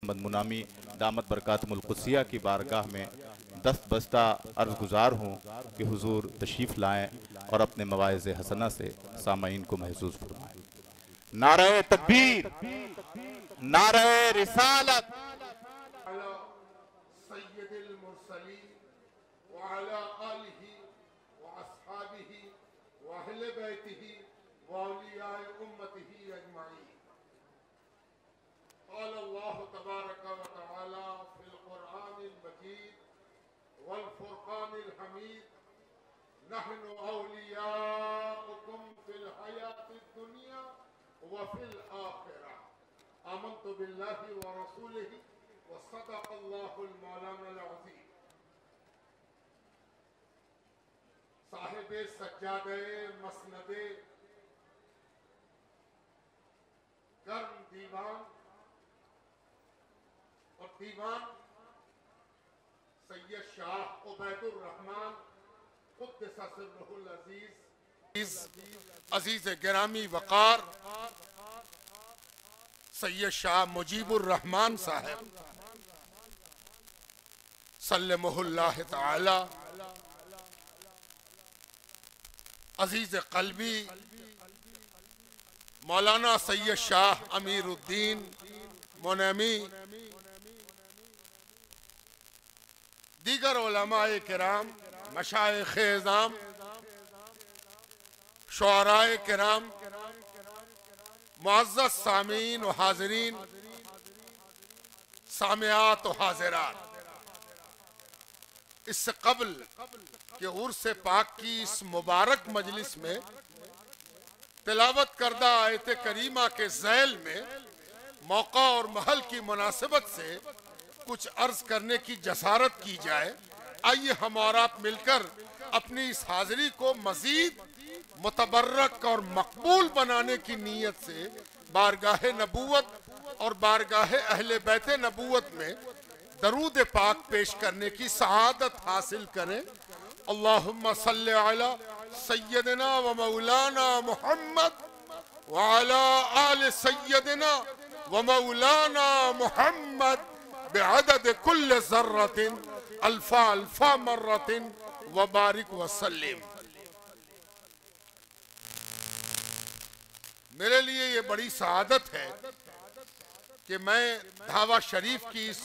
अहमद मुनामी दामत बरकातुल कुद्सिया की बारगाह में दस्त बस्ता अर्ज गुजार हूँ कि हुजूर तशरीफ़ लाएँ और अपने मवाइज़ हसना से सामाईन को महसूस फरमाएँ। नारे तकबीर, नारे रिसालत। सय्यदुल मुरसलीन व अला आलिहि व अस्हाबिहि व अहले बैतिहि व औलियाए उम्मतिहि अजमाइन। क़ाल अल्लाहु तबारक व तआला फ़िल क़ुरआनिल मजीद वल फ़ुरक़ानिल हमीद नहनु औलियाउकुम फ़िल हयातिद दुनिया व फ़िल आखिरह आमन्तु बिल्लाहि व रसूलिहि व सदक़ल्लाहुल मौलानाल अज़ीम। साहिबे सज्जादे मसनदे गर्म दीवान और दीवान सैयद शाह उबैदुर रहमान क़ुद्दस सिर्रुहुल अज़ीज़ अजीज गिरामी वक़ार सैयद शाह मुजीबुर रहमान साहब सल्लमुहुल्लाह तआला अजीज क़ल्बी मौलाना सैयद शाह अमीरुद्दीन मुनैमी, दीगर उलमाए किराम, मशाइख़ एज़ाम, शुअराए किराम, मुअज़्ज़ज़ सामीन व हाज़िरीन, सामियात व हाज़िरात, इससे कबल कि उर्स पाक की इस मुबारक मजलिस में तिलावत करदा आयत करीमा के ज़ैल में मौका और महल की मुनासिबत से कुछ अर्ज करने की जसारत की जाए। आइए हम और आप मिलकर अपनी इस हाजिरी को मजीद मुतबर्रक और मकबूल बनाने की नीयत से बारगाह नबूवत और बारगाह अहले बैत नबूवत में दरूद पाक पेश करने की सआदत हासिल करें। अल्लाहुम्मा सल्लि अला सय्यदना व मौलाना मुहम्मद व अला आल सय्यदना व मौलाना मुहम्मद बिअदद कुल्ल ज़र्रतिन अल्फा अल्फा मर्रतिन व बारिक व सल्लिम। मेरे लिए ये बड़ी सआदत है कि मैं धावा शरीफ की इस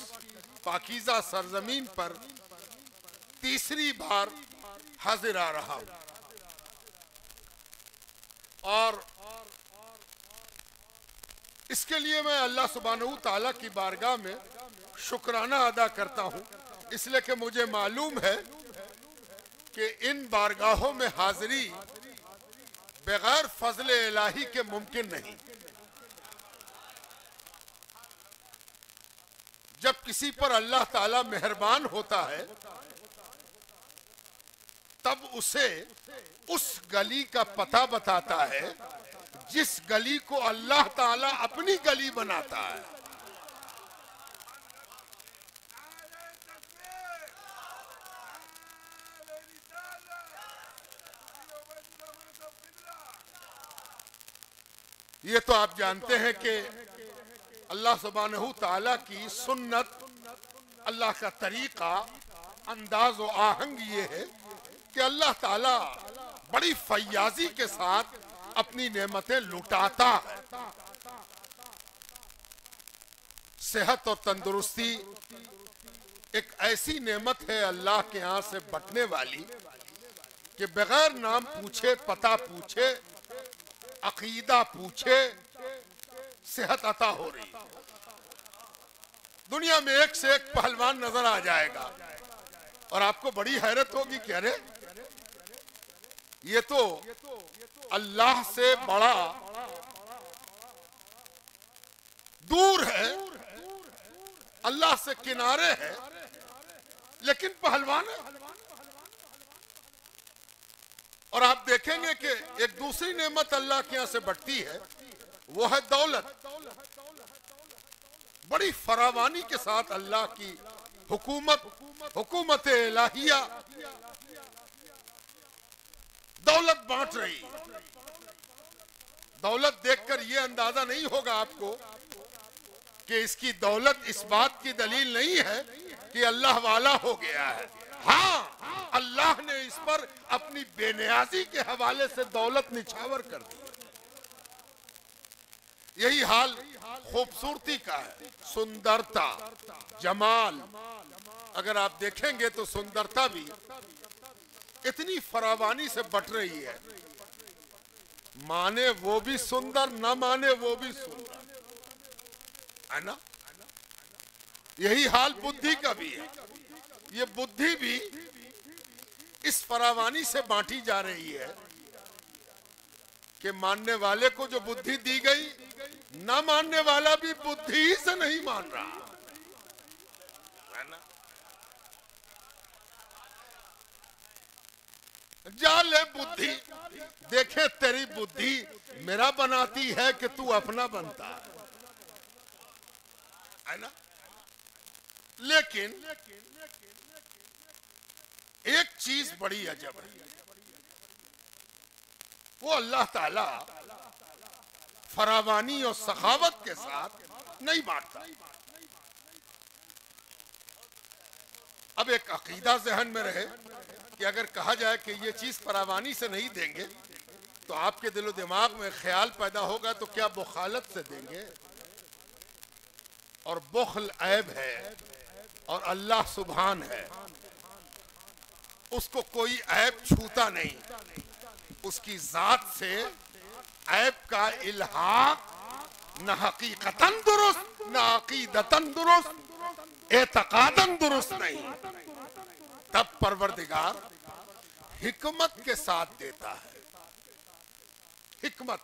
पाकीज़ा सरजमीन पर तीसरी बार हाजिर आ रहा हूं और इसके लिए मैं अल्लाह सुब्हानहू तआला की बारगाह में शुक्राना अदा करता हूं, इसलिए कि मुझे मालूम है कि इन बारगाहों में हाजिरी बगैर फजल इलाही के मुमकिन नहीं। जब किसी पर अल्लाह ताला मेहरबान होता है तब उसे उस गली का पता बताता है जिस गली को अल्लाह ताला अपनी गली बनाता है। ये तो आप जानते हैं कि अल्लाह सुब्हानहू तआला की सुन्नत, अल्लाह का तरीका, अंदाज व आहंग ये है कि अल्लाह ताला बड़ी फयाजी के साथ अपनी नेमतें लुटाता है। सेहत और तंदुरुस्ती एक ऐसी नेमत है अल्लाह के यहाँ से बटने वाली कि बगैर नाम पूछे, पता पूछे, अकीदा पूछे सेहत अता हो रही। दुनिया में एक से एक पहलवान नजर आ जाएगा और आपको बड़ी हैरत होगी कि अरे ये तो अल्लाह से बड़ा दूर है, अल्लाह से किनारे है, लेकिन पहलवान है। और आप देखेंगे कि एक दूसरी नेमत अल्लाह के यहां से बढ़ती है, वो है दौलत। बड़ी फरावानी के साथ अल्लाह की हुकूमत इलाहिया दौलत बांट रही। दौलत देखकर यह अंदाजा नहीं होगा आपको कि इसकी दौलत इस बात की दलील नहीं है कि अल्लाह वाला हो गया है। हाँ, अल्लाह ने इस पर अपनी बेनियाजी के हवाले से दौलत निछावर कर दी। यही हाल खूबसूरती का है, सुंदरता, जमाल। अगर आप देखेंगे तो सुंदरता भी इतनी फरावानी से बट रही है, माने वो भी सुंदर, ना माने वो भी सुंदर, है ना। यही हाल बुद्धि का भी है। ये बुद्धि भी इस फरावानी से बांटी जा रही है कि मानने वाले को जो बुद्धि दी गई, ना मानने वाला भी बुद्धि ही से नहीं मान रहा, है ना। जा ले बुद्धि, देखे तेरी बुद्धि मेरा बनाती है कि तू अपना बनता है ना। लेकिन एक चीज बड़ी अजब है, वो अल्लाह ताला फरावानी और सखावत के साथ नहीं बांटता। अब एक अकीदा जहन में रहे कि अगर कहा जाए कि ये चीज फरावानी से नहीं देंगे तो आपके दिलो दिमाग में ख्याल पैदा होगा तो क्या बुखालत से देंगे। और बुखल ऐब है और अल्लाह सुभान है, उसको कोई ऐब छूता नहीं। उसकी जात से ऐब का इल्हाक न हकीकतन दुरुस्त, न अकीदतन दुरुस्त, एतकादन दुरुस्त नहीं। तब परवरदिगार हिकमत के साथ देता है। हिकमत,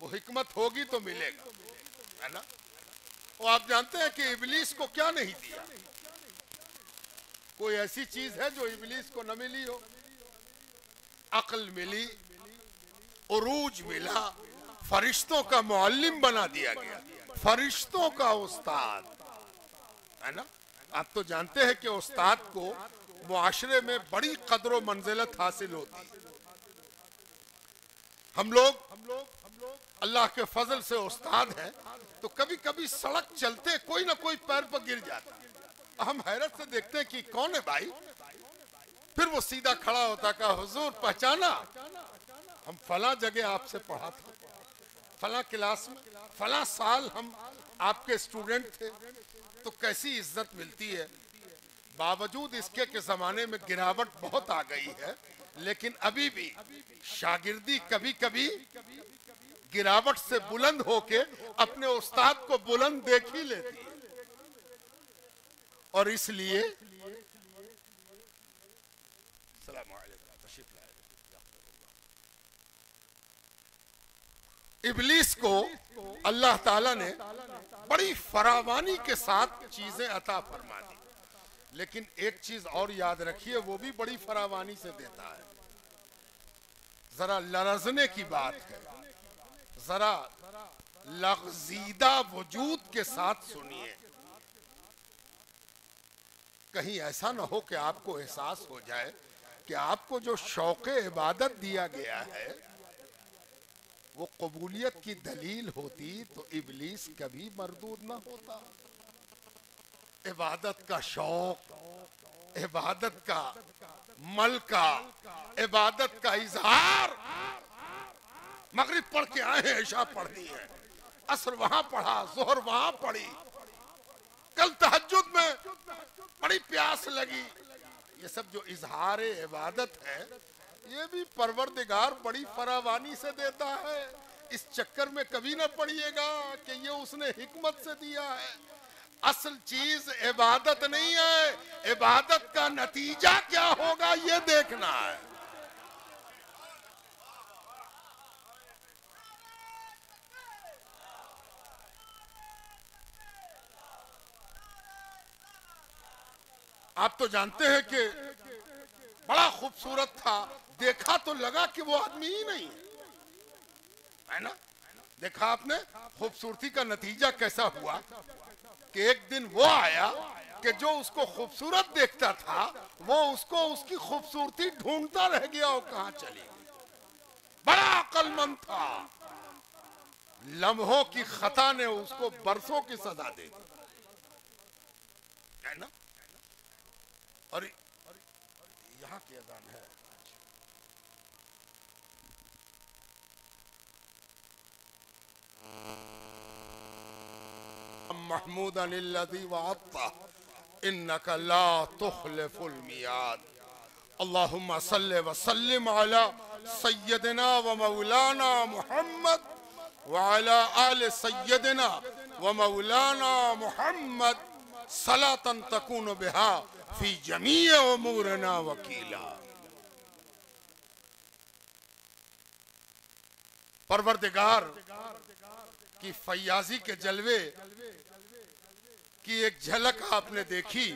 वो हिकमत होगी तो मिलेगा, है ना। वो आप जानते हैं कि इबलीस को क्या नहीं दिया। कोई ऐसी चीज है जो इबलीस को न मिली हो। अक्ल मिली, उरूज मिला, फरिश्तों का मुअल्लिम बना दिया गया, फरिश्तों का उस्ताद, है ना। आप तो जानते हैं कि उस्ताद को मुआशरे में बड़ी कदर व मंजिलत हासिल होती है। हम लोग अल्लाह के फजल से उस्ताद हैं, तो कभी कभी सड़क चलते कोई ना कोई पैर पर गिर जाता है। हम हैरत से देखते हैं कि कौन है भाई। फिर वो सीधा खड़ा होता, कहा हुजूर पहचाना, हम फला जगह आपसे पढ़ा था, फला क्लास में, फला साल हम आपके स्टूडेंट थे। तो कैसी इज्जत मिलती है। बावजूद इसके के जमाने में गिरावट बहुत आ गई है, लेकिन अभी भी शागिर्दी कभी कभी गिरावट से बुलंद होके अपने उस्ताद को बुलंद देख ही लेती है। और इसलिए इबलीस को अल्लाह ताला ने बड़ी फरावानी के साथ चीजें अता फरमा दी। लेकिन एक चीज और याद रखिए, वो भी बड़ी फरावानी से देता है। जरा लरजने की बात है, जरा लग़ज़ीदा वजूद के साथ सुनिए। कहीं ऐसा ना हो कि आपको एहसास हो जाए कि आपको जो शौक़े इबादत दिया गया है वो कबूलियत की दलील होती तो इबलीस कभी मरदूद ना होता। इबादत का शौक, इबादत का मलका, इबादत का इजहार। मगरिब पढ़ के आए हैं, इशा पढ़नी है, असर वहां पढ़ा, जोहर वहां पढ़ी, कल तहज्जुद में बड़ी प्यास लगी। ये सब जो इजहार इबादत है, ये भी परवरदिगार बड़ी फरावानी से देता है। इस चक्कर में कभी ना पड़िएगा कि ये उसने हिकमत से दिया है। असल चीज इबादत नहीं है, इबादत का नतीजा क्या होगा ये देखना है। आप तो जानते हैं कि बड़ा खूबसूरत था, देखा तो लगा कि वो आदमी ही नहीं है ना। देखा आपने खूबसूरती का नतीजा कैसा हुआ कि एक दिन वो आया कि जो उसको खूबसूरत देखता था वो उसको उसकी खूबसूरती ढूंढता रह गया और कहां चली। बड़ा अक्लमंद था, लम्हों की खता ने उसको बरसों की सजा दे, है ना। और यहाँ की अजान है। महमूद अनिल्लज़ी वअत्ता इन्नका ला तुखलिफुल मियाद। अल्लाहुम्मा सल्लि व सल्लिम अला सय्यदिना व मौलाना मुहम्मद व अला आले सय्यदिना व मौलाना मुहम्मद सलातन तकून बिहा फी जमीअ उमूरना वकीला। परवरदिगार की फैयाजी के जलवे की एक झलक आपने देखी।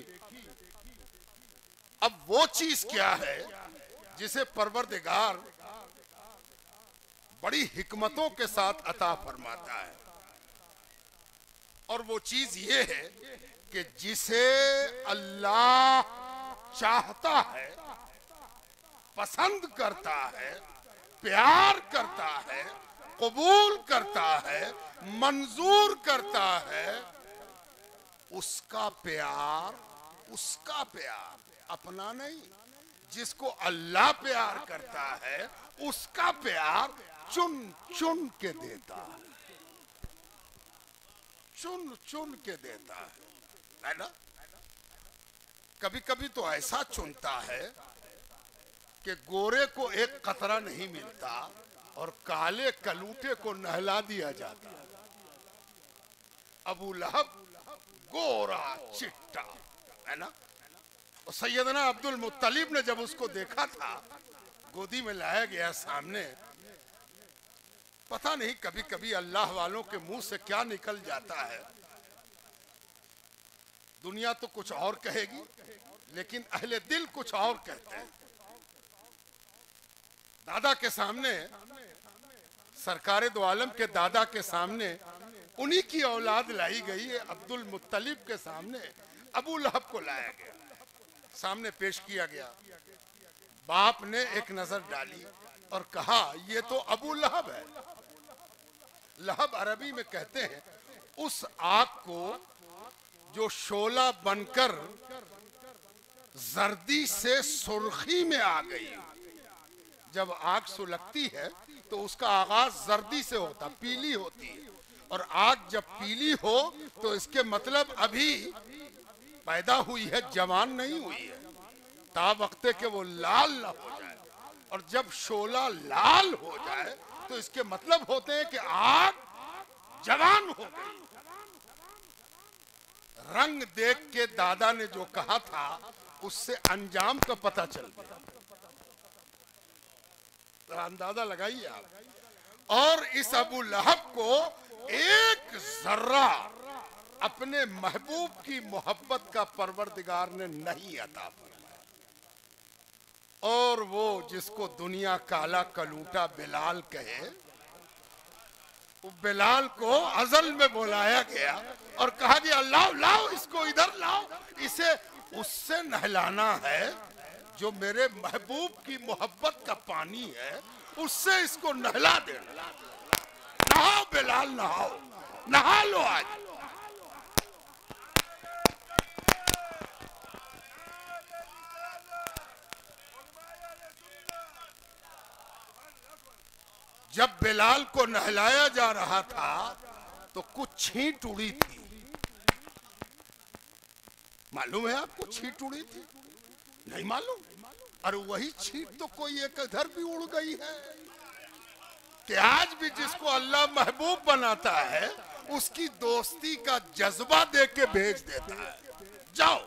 अब वो चीज क्या है जिसे परवरदिगार बड़ी हिकमतों के साथ अता फरमाता है, और वो चीज ये है कि जिसे अल्लाह चाहता है, पसंद करता है, प्यार करता है, कबूल करता है, मंजूर करता है, उसका प्यार अपना नहीं, जिसको अल्लाह प्यार करता है उसका प्यार चुन चुन के देता है, चुन चुन के देता है ना। कभी कभी तो ऐसा चुनता है कि गोरे को एक कतरा नहीं मिलता और काले कलूटे को नहला दिया जाता है। अबू लहब गोरा चिट्टा, है ना। और सैयदना अब्दुल मुत्तलिब ने जब उसको देखा था, गोदी में लाया गया सामने, पता नहीं कभी कभी अल्लाह वालों के मुंह से क्या निकल जाता है। दुनिया तो कुछ और कहेगी, लेकिन अहले दिल कुछ और कहते हैं। दादा के सामने, सरकारे दो आलम के दादा के सामने उन्हीं की औलाद लाई गई है। अब्दुल मुत्तलिब के सामने अबू लहब को लाया गया, सामने पेश किया गया। बाप ने एक नजर डाली और कहा, ये तो अबू लहब है। लहब अरबी में कहते हैं उस आग को जो शोला बनकर जर्दी से सुर्खी में आ गई। जब आग सुलगती है तो उसका आगाज जर्दी से होता, पीली होती है, और आग जब पीली हो तो इसके मतलब अभी पैदा हुई है, जवान नहीं हुई है, ता वक्ते के वो लाल ना हो जाए। और जब शोला लाल हो जाए तो इसके मतलब होते हैं कि आग जवान हो गई। रंग देख के दादा ने जो कहा था उससे अंजाम का पता चल गया। अंदाजा लगाइए आप। और इस अबू लहब को एक जर्रा अपने महबूब की मोहब्बत का परवरदिगार ने नहीं अता फरमाया। और वो जिसको दुनिया काला कलूटा बिलाल कहे, वो बिलाल को अजल में बुलाया गया और कहा गया, लाओ लाओ इसको इधर लाओ, इसे उससे नहलाना है जो मेरे महबूब की मोहब्बत का पानी है, उससे इसको नहला देना। नहाओ बिलाल, नहाओ, नहा लो आज। जब बिलाल को नहलाया जा रहा था तो कुछ छींट उड़ी थी। मालूम है आपको छींट उड़ी थी? नहीं मालूम? और वही छींट तो कोई एक इधर भी उड़ गई है कि आज भी जिसको अल्लाह महबूब बनाता है उसकी दोस्ती का जज्बा दे के भेज देता है। जाओ,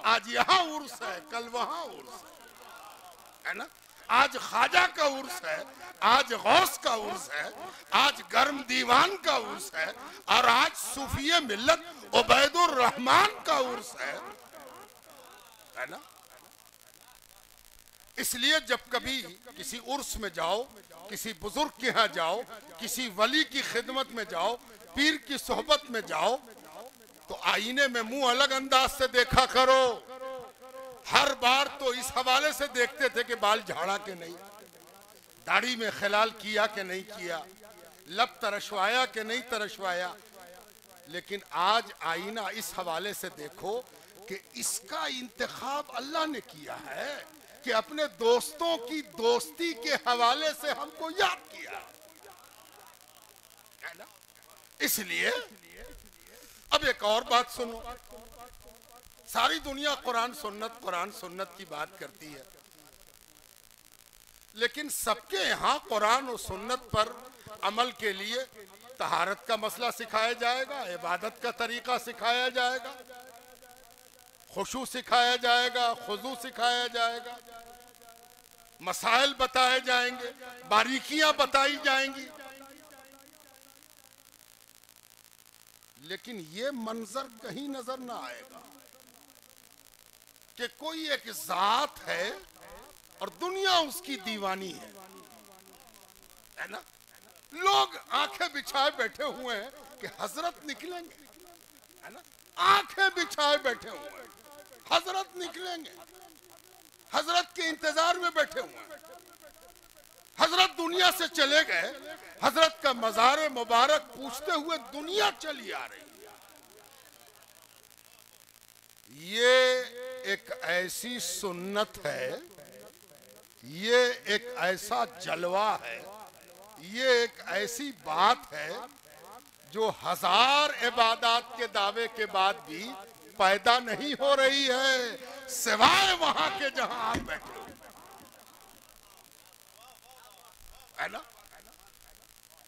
आज यहाँ उर्स है, कल वहां उर्स है ना। आज ख्वाजा का उर्स है, आज गौस का उर्स है, आज गर्म दीवान का उर्स है, और आज सूफिये मिल्लत उबैदुर रहमान का उर्स है ना। इसलिए जब कभी किसी उर्स में जाओ, किसी बुजुर्ग के यहाँ जाओ, किसी वली की खिदमत में जाओ, पीर की सोहबत में जाओ, तो आईने में मुंह अलग अंदाज से देखा करो। हर बार तो इस हवाले से देखते थे कि बाल झाड़ा के नहीं, दाढ़ी में खिलाल किया कि नहीं किया, लब तरशवाया कि नहीं तरशवाया, लेकिन आज आईना इस हवाले से देखो कि इसका इंतखाब अल्लाह ने किया है कि अपने दोस्तों की दोस्ती के हवाले से हमको याद किया है ना। इसलिए अब एक और बात सुनो, सारी दुनिया कुरान सुन्नत की बात करती है, लेकिन सबके यहाँ कुरान और सुन्नत पर अमल के लिए तहारत का मसला सिखाया जाएगा, इबादत का तरीका सिखाया जाएगा, खुशू सिखाया जाएगा, खुजू सिखाया जाएगा, मसाइल बताए जाएंगे, बारीकियां बताई जाएंगी। लेकिन ये मंजर कहीं नजर ना आएगा कि कोई एक जात है और दुनिया उसकी दीवानी है ना। लोग आंखें बिछाए बैठे हुए हैं कि हजरत निकलेंगे, है ना। आंखें बिछाए बैठे हुए हैं, हजरत निकलेंगे, हजरत के इंतजार में बैठे हुए हैं। हजरत दुनिया से चले गए, हजरत का मज़ार मुबारक पूछते हुए दुनिया चली आ रही है। ये एक ऐसी सुन्नत है, ये एक ऐसा जलवा है, ये एक ऐसी बात है जो 1000 इबादत के दावे के बाद भी पैदा नहीं हो रही है, सिवाय वहां के जहां आप बैठे है ना।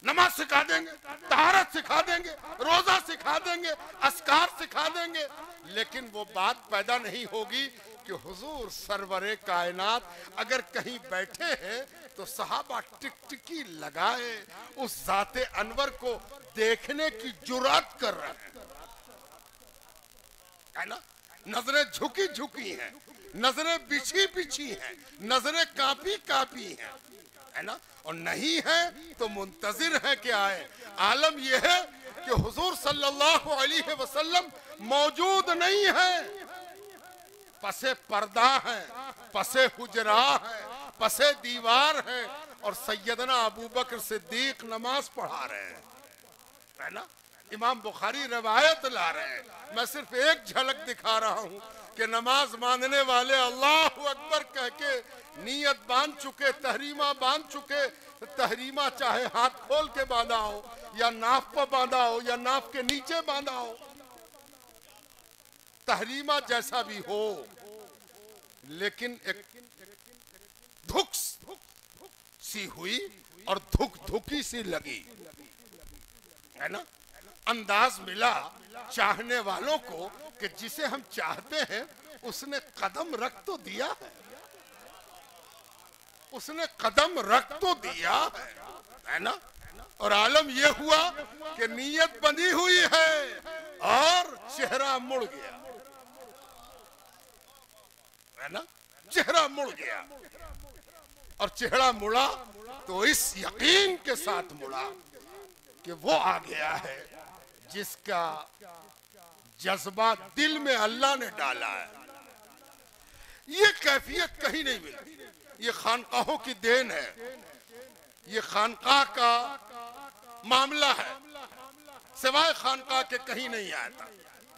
नमाज सिखा देंगे, तहारत सिखा देंगे, रोजा सिखा देंगे, अस्कार सिखा देंगे, लेकिन वो बात पैदा नहीं होगी कि हुजूर सरवरे कायनात अगर कहीं बैठे हैं तो सहाबा टिकटिकी लगाए उस जाते अनवर को देखने की जुर्रत कर रहे हैं, है ना। नजरें झुकी झुकी हैं, नजरें बिछी बिछी हैं, नजरें कापी कापी हैं, है ना। और नहीं है तो मुंतजिर है कि आए। आलम यह है कि हुजूर सल्लल्लाहु अलैहि वसल्लम मौजूद नहीं है, पसे पर्दा है, पसे हुजरा है, पसे दीवार है, और सैयदना अबू बकर सिद्दीक नमाज पढ़ा रहे हैं, है ना। इमाम बुखारी रवायत ला रहे हैं। मैं सिर्फ एक झलक दिखा रहा हूं कि नमाज मानने वाले अल्लाहु अकबर कह के नियत बांध चुके, तहरीमा बांध चुके। तहरीमा चाहे हाथ खोल के बांधा हो, या नाफ पर बांधा हो, या नाफ के नीचे बांधा हो, तहरीमा जैसा भी हो, लेकिन एक धुक सी हुई और धुक धुकी सी लगी, है ना। अंदाज मिला चाहने वालों को कि जिसे हम चाहते हैं उसने कदम रख तो दिया है, उसने कदम रख तो दिया है ना। और आलम यह हुआ कि नीयत बंधी हुई है और चेहरा मुड़ गया, है ना। चेहरा मुड़ गया, और चेहरा मुड़ा तो इस यकीन के साथ मुड़ा कि वो आ गया है जिसका जज्बा दिल में अल्लाह ने डाला है। ये कैफियत कहीं नहीं मिली, ये खानकाहों की देन है, ये खानकाह का मामला है, सिवाय खानकाह के कहीं नहीं आता,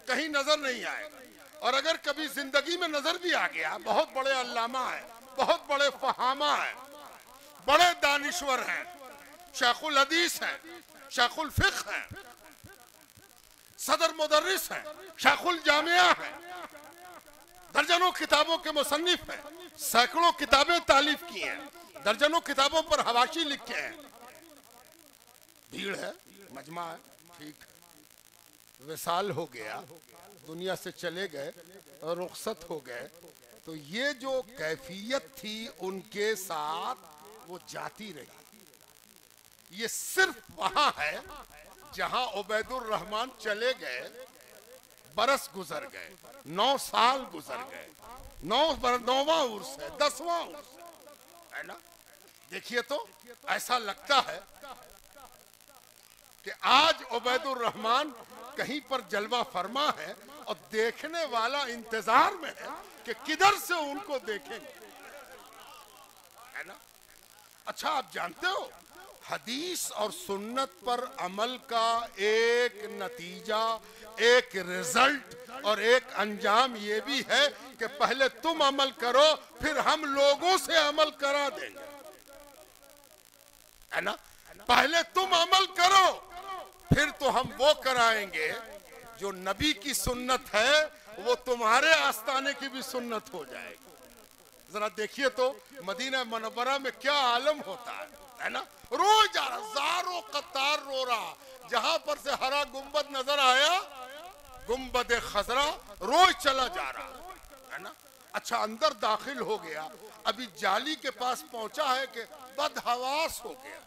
कहीं नजर नहीं आएगा। और अगर कभी जिंदगी में नजर भी आ गया, बहुत बड़े अल्लामा है, बहुत बड़े फहामा है, बड़े दानिश्वर हैं, शेखुल हदीस हैं, शेखुल फिक्ह हैं, सदर मुदर्रिस हैं, शेखुल जामिया हैं, दर्जनों किताबों के मुसन्निफ हैं, सैकड़ों किताबें तालीफ की हैं, दर्जनों किताबों पर हवाशी लिखे हैं। भीड़ है, मजमा है, ठीक है, विसाल हो गया, दुनिया से चले गए और रुखसत हो गए, तो ये जो कैफियत थी उनके साथ वो जाती रही। ये सिर्फ वहां है जहां उबैदुर रहमान चले गए, बरस गुजर गए, 9 साल गुजर गए, 9वां उर्स है, 10वां उर्स है ना। देखिए तो ऐसा लगता है कि आज उबैदुर रहमान कहीं पर जलवा फरमा है और देखने वाला इंतजार में है कि किधर से उनको देखेंगे, है ना। अच्छा, आप जानते हो हदीस और सुन्नत पर अमल का एक नतीजा, एक रिजल्ट और एक अंजाम ये भी है कि पहले तुम अमल करो, फिर हम लोगों से अमल करा देंगे, है ना। पहले तुम अमल करो, फिर तो हम वो कराएंगे जो नबी की सुन्नत है, वो तुम्हारे आस्ताने की भी सुन्नत हो जाएगी। जरा देखिए तो मदीना मुनव्वरा में क्या आलम होता है ना। रोज जा रहा, ज़ारो कतार रो रहा, जहां पर से हरा गुंबद नजर आया, गुंबद खजरा, रोज चला जा रहा है ना। अच्छा, अंदर दाखिल हो गया, अभी जाली के पास पहुंचा है कि बदहवास हो गया।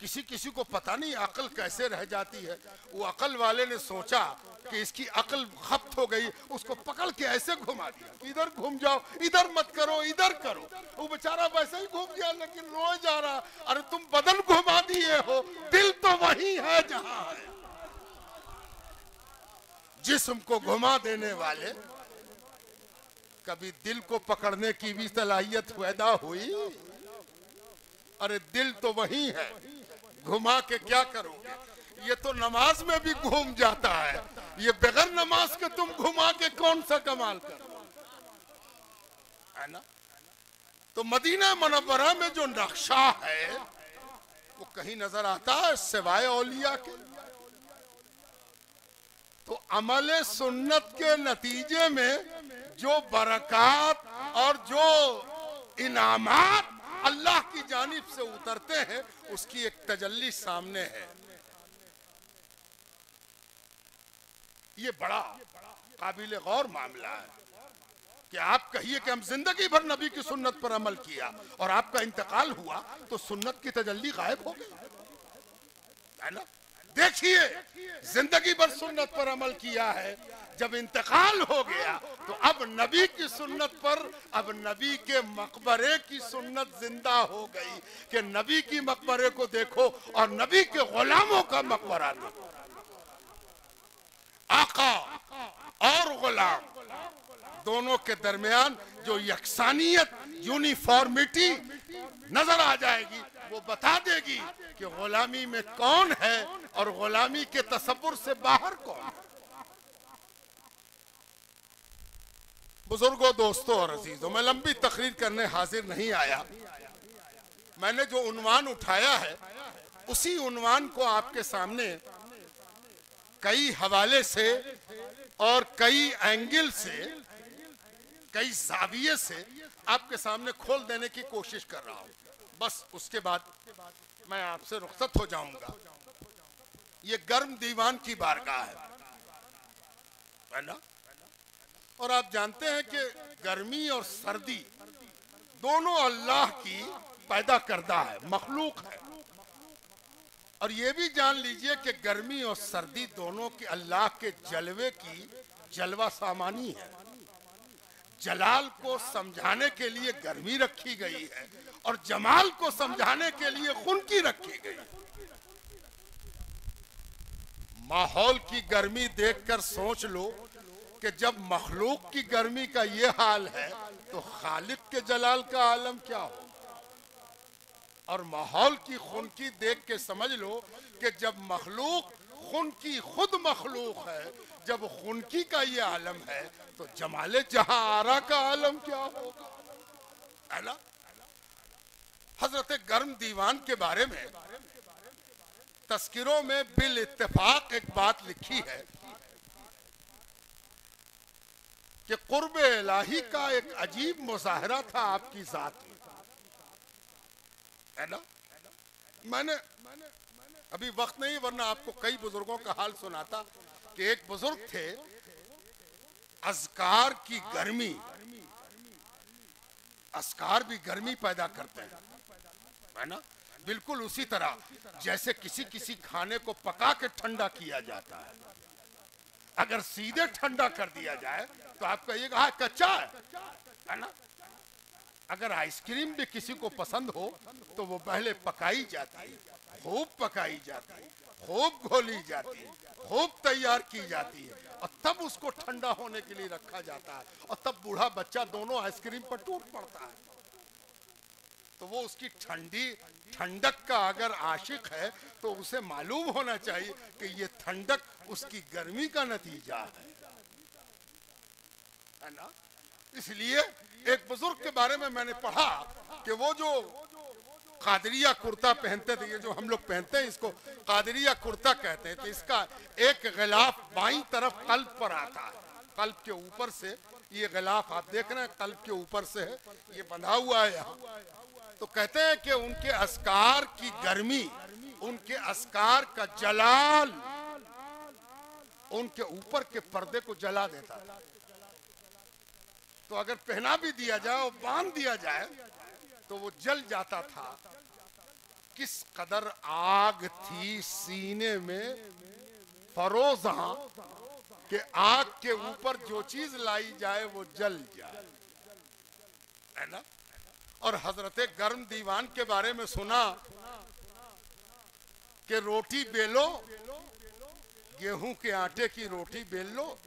किसी किसी को पता नहीं अकल कैसे रह जाती है। वो अकल वाले ने सोचा कि इसकी अकल खप्त हो गई, उसको पकड़ के ऐसे घुमा दिया, इधर घूम जाओ, इधर मत करो, इधर करो। वो बेचारा वैसे ही घूम गया, लेकिन रोज जा रहा। अरे तुम बदन घुमा दिए हो, दिल तो वही है जहां है। जिस्म को घुमा देने वाले, कभी दिल को पकड़ने की भी सलाहियत पैदा हुई? अरे दिल तो वही है, घुमा के क्या करोगे? ये तो नमाज में भी घूम जाता है, ये बगैर नमाज के तुम घुमा के कौन सा कमाल करो, है ना। तो मदीना मुनव्वरा में जो नक्शा है वो कहीं नजर आता है सिवाय औलिया के? तो अमल सुन्नत के नतीजे में जो बरकत और जो इनामात अल्लाह की जानिब से उतरते हैं, उसकी एक तजल्ली सामने है। ये बड़ा काबिल गौर मामला है कि आप कहिए कि हम जिंदगी भर नबी की सुन्नत पर अमल किया और आपका इंतकाल हुआ तो सुन्नत की तजल्ली गायब हो गई, है ना। देखिए, जिंदगी भर सुन्नत पर अमल किया है, जब इंतकाल हो गया तो अब नबी की सुन्नत पर, अब नबी के मकबरे की सुन्नत जिंदा हो गई कि नबी की मकबरे को देखो और नबी के गुलामों का मकबरा देखो। आका और गुलाम दोनों के दरमियान जो यकसानियत, यूनिफॉर्मिटी नजर आ जाएगी, वो बता देगी कि गुलामी में कौन है और गुलामी के तसव्वुर से बाहर कौन है। बुजुर्गों, दोस्तों और अजीजों, मैं लंबी तकरीर करने हाजिर नहीं आया। मैंने जो उन्वान उठाया है उसी उन्वान को आपके सामने कई हवाले से और कई एंगल से, कई जाविये से आपके सामने खोल देने की कोशिश कर रहा हूं। बस उसके बाद मैं आपसे रुखसत हो जाऊंगा। ये गर्म दीवान की बारगाह है ना। और आप जानते हैं कि गर्मी और सर्दी दोनों अल्लाह की पैदा करदा है, मखलूक है। और ये भी जान लीजिए कि गर्मी और सर्दी दोनों के अल्लाह के जलवे की जलवा सामानी है। जलाल को समझाने के लिए गर्मी रखी गई है और जमाल को समझाने के लिए खुनकी रखी गई। माहौल की गर्मी देखकर सोच लो कि जब मखलूक की गर्मी का ये हाल है तो खालिक के जलाल का आलम क्या हो। और माहौल की खुनकी देख के समझ लो कि जब मखलूक खुनकी खुद मखलूक है, जब खुनकी का ये आलम है तो जमाले जहां आरा का आलम क्या होगा, है ना। हजरत गर्म दीवान के बारे में तस्किरों में बिल इत्तेफाक एक बात लिखी है कि कुर्ब इलाही का एक अजीब मुजाहरा था आपकी जात में, है ना। मैंने अभी वक्त नहीं, वरना आपको कई बुजुर्गों का हाल सुनाता कि एक बुजुर्ग थे, अज़कार की गर्मी, अज़कार भी गर्मी पैदा करते हैं, है ना। बिल्कुल उसी तरह जैसे किसी किसी खाने को पका के ठंडा किया जाता है, अगर सीधे ठंडा कर दिया जाए तो आप कहिएगा हाँ कच्चा है ना। अगर आइसक्रीम भी किसी को पसंद हो तो वो पहले पकाई जाती है, खूब पकाई जाती है, खूब घोली जाती है, खूब तैयार की जाती है और तब उसको ठंडा होने के लिए रखा जाता है और तब बूढ़ा बच्चा दोनों आइसक्रीम पर टूट पड़ता है। तो वो उसकी ठंडक का अगर आशिक है तो उसे मालूम होना चाहिए कि ये ठंडक उसकी गर्मी का नतीजा है ना। इसलिए एक बुजुर्ग के बारे में मैंने पढ़ा कि वो जो कादरिया कुर्ता पहनते थे, ये जो हम लोग पहनते हैं इसको कादरिया कुर्ता कहते हैं, तो इसका एक गिलाफ बाईं तरफ कल्ब पर आता है, कल्ब के ऊपर से ये गिलाफ आप देख रहे हैं कल्ब के ऊपर से है, ये बंधा हुआ है यहाँ। तो कहते हैं कि उनके अस्कार की गर्मी, उनके अस्कार का जलाल उनके ऊपर के पर्दे को जला देता था। तो अगर पहना भी दिया जाए और बांध दिया जाए तो वो जल जाता था। किस कदर आग थी सीने में फरोज़ा कि आग के ऊपर जो चीज लाई जाए वो जल जाए, है ना। और हजरत गर्म दीवान के बारे में सुना कि रोटी बेलो, गेहूं के आटे की रोटी बेल लो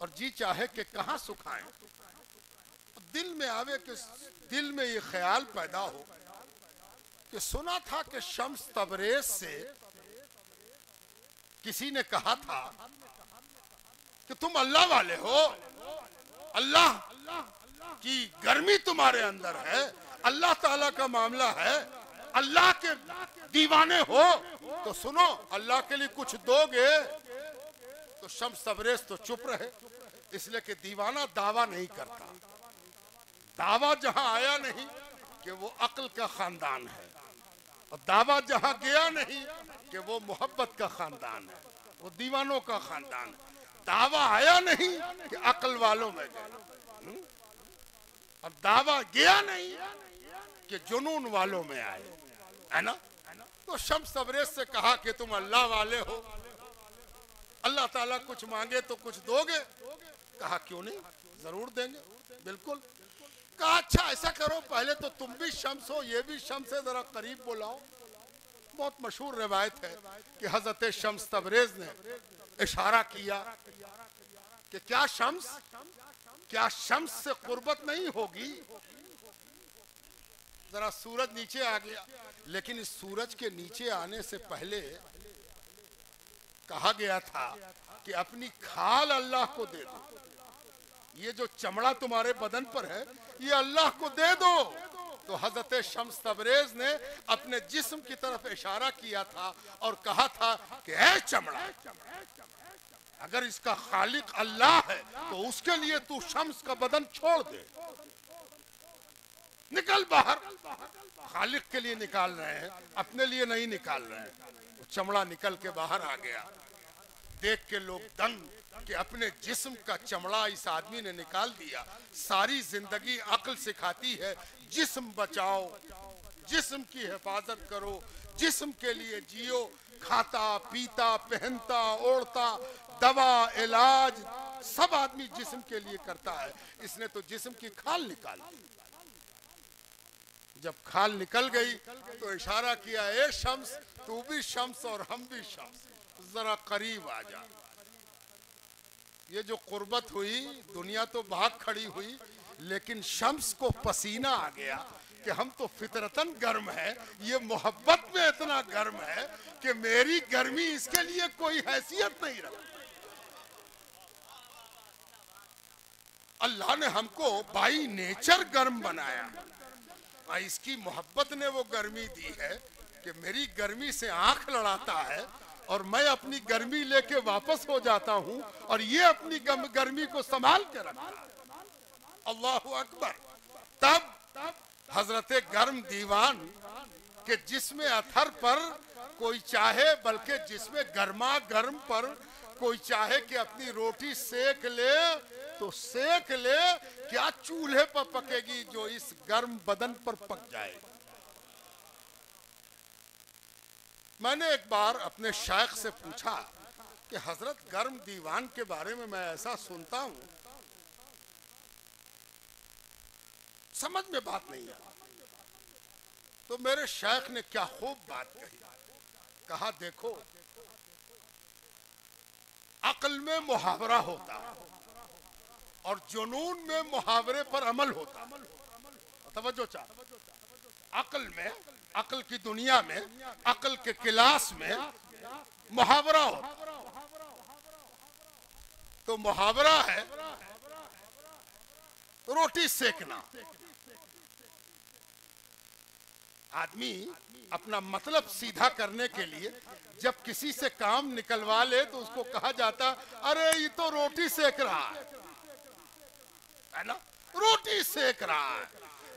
और जी चाहे कि कहां सुखाएं। दिल में आवे कि दिल में ये ख्याल पैदा हो कि सुना था कि शम्स तबरेज से किसी ने कहा था कि तुम अल्लाह वाले हो, अल्लाह की गर्मी तुम्हारे अंदर है, अल्लाह ताला का मामला है, अल्लाह के दीवाने हो तो सुनो अल्लाह के लिए कुछ दोगे। तो शम्स तबरेज तो चुप रहे, इसलिए कि दीवाना दावा नहीं करता। दावा जहां आया नहीं कि वो अक्ल का खानदान है, और दावा जहां गया नहीं कि वो मोहब्बत का खानदान है, वो दीवानों का खानदान है। दावा आया नहीं कि अक्ल वालों में गए, और दावा गया नहीं कि जुनून वालों में आए, है ना। तो शम्स तबरेज से कहा कि तुम अल्लाह वाले हो, अल्लाह ताला कुछ मांगे तो कुछ दोगे। कहा क्यों नहीं, जरूर देंगे, बिल्कुल। कहा अच्छा ऐसा करो, पहले तो तुम भी शम्स हो, ये भी शम्स है, जरा करीब बुलाओ। बहुत मशहूर रिवायत है कि हजरत शम्स तबरेज ने इशारा किया कि क्या शम्स से कुर्बत नहीं होगी। जरा सूरज नीचे आ गया, लेकिन इस सूरज के नीचे आने से पहले कहा गया था कि अपनी खाल अल्लाह को दे दो, ये जो चमड़ा तुम्हारे बदन पर है ये अल्लाह को दे दो। तो हजरत शम्स तबरेज ने अपने जिस्म की तरफ इशारा किया था और कहा था कि ऐ चमड़ा, अगर इसका खालिक अल्लाह है तो उसके लिए तू शम्स का बदन छोड़ दे, निकल बाहर। खालिक के लिए निकाल रहे हैं, अपने लिए नहीं निकाल रहे हैं। वो चमड़ा निकल के बाहर आ गया। देख के लोग दंग कि अपने जिस्म का चमड़ा इस आदमी ने निकाल दिया। सारी जिंदगी अक्ल सिखाती है जिस्म बचाओ, जिस्म की हिफाजत करो, जिस्म के लिए जियो। खाता पीता पहनता ओढ़ता, दवा इलाज सब आदमी जिस्म के लिए करता है। इसने तो जिस्म की खाल निकाल दी। जब खाल निकल गई तो इशारा किया, ए शम्स, तू भी शम्स और हम भी शम्स, जरा करीब आ जा। ये जो कुर्बत हुई, दुनिया तो भाग खड़ी हुई, लेकिन शम्स को पसीना आ गया कि हम तो फितरतन गर्म है, ये मोहब्बत में इतना गर्म है कि मेरी गर्मी इसके लिए कोई हैसियत नहीं रखती। अल्लाह ने हमको बाई नेचर गर्म बनाया, इसकी मोहब्बत ने वो गर्मी दी है कि मेरी गर्मी से आंख लड़ाता है और मैं अपनी गर्मी लेके वापस हो जाता हूं और ये अपनी गर्मी को संभाल के रखता है। अल्लाहु अकबर। तब हजरत गर्म दीवान के जिस्म अथर पर कोई चाहे, बल्कि जिसमें गर्मा गर्म पर कोई चाहे कि अपनी रोटी सेक ले तो सेक ले, क्या चूल्हे पर पकेगी जो इस गर्म बदन पर पक जाएगी। मैंने एक बार अपने शेख से पूछा कि हजरत गर्म दीवान के बारे में मैं ऐसा सुनता हूं, समझ में बात नहीं है। तो मेरे शेख ने क्या खूब बात कही। कहा देखो, अक्ल में मुहावरा होता और जुनून में मुहावरे पर अमल होता। तवज्जो चाह, अक्ल में, अक्ल की दुनिया में, अक्ल के क्लास में मुहावरा हो। तो मुहावरा है रोटी सेकना। आदमी अपना मतलब सीधा करने के लिए जब किसी से काम निकलवा ले तो उसको कहा जाता, अरे ये तो रोटी सेक रहा है ना, रोटी सेक रहा है।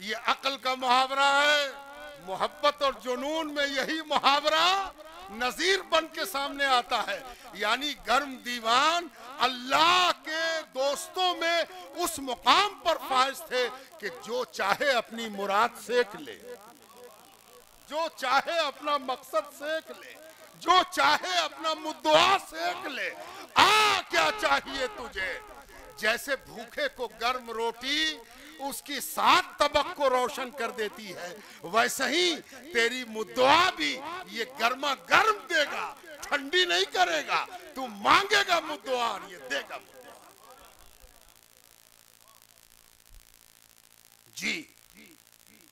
ये अक्ल का मुहावरा है। मोहब्बत और जुनून में यही मुहावरा नजीर बन के सामने आता है। यानी गर्म दीवान अल्लाह के दोस्तों में उस मुकाम पर फाइज थे कि जो चाहे अपनी मुराद सेक ले, जो चाहे अपना मकसद सेक ले, जो चाहे अपना मुद्दा सेक ले। आ क्या चाहिए तुझे? जैसे भूखे को गर्म रोटी उसकी 7 तबक को रोशन कर देती है, वैसे ही तेरी मुद्दा भी ये गर्मा गर्म देगा, ठंडी नहीं करेगा। तू मांगेगा मुद्दा, ये देगा मुद्दा। जी,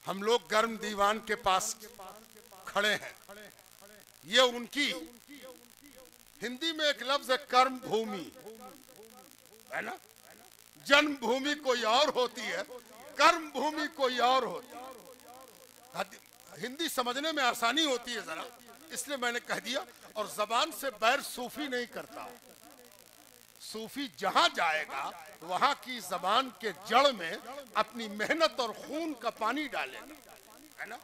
हम लोग गर्म दीवान के पास खड़े हैं। ये उनकी हिंदी में एक लफ्ज है कर्म भूमि, है ना। जन्मभूमि कोई और होती है, कर्म भूमि कोई और होती है। हिंदी समझने में आसानी होती है जरा, इसलिए मैंने कह दिया। और जबान से बैर सूफी नहीं करता। सूफी जहां जाएगा वहां की जबान के जड़ में अपनी मेहनत और खून का पानी डालेगा, है ना।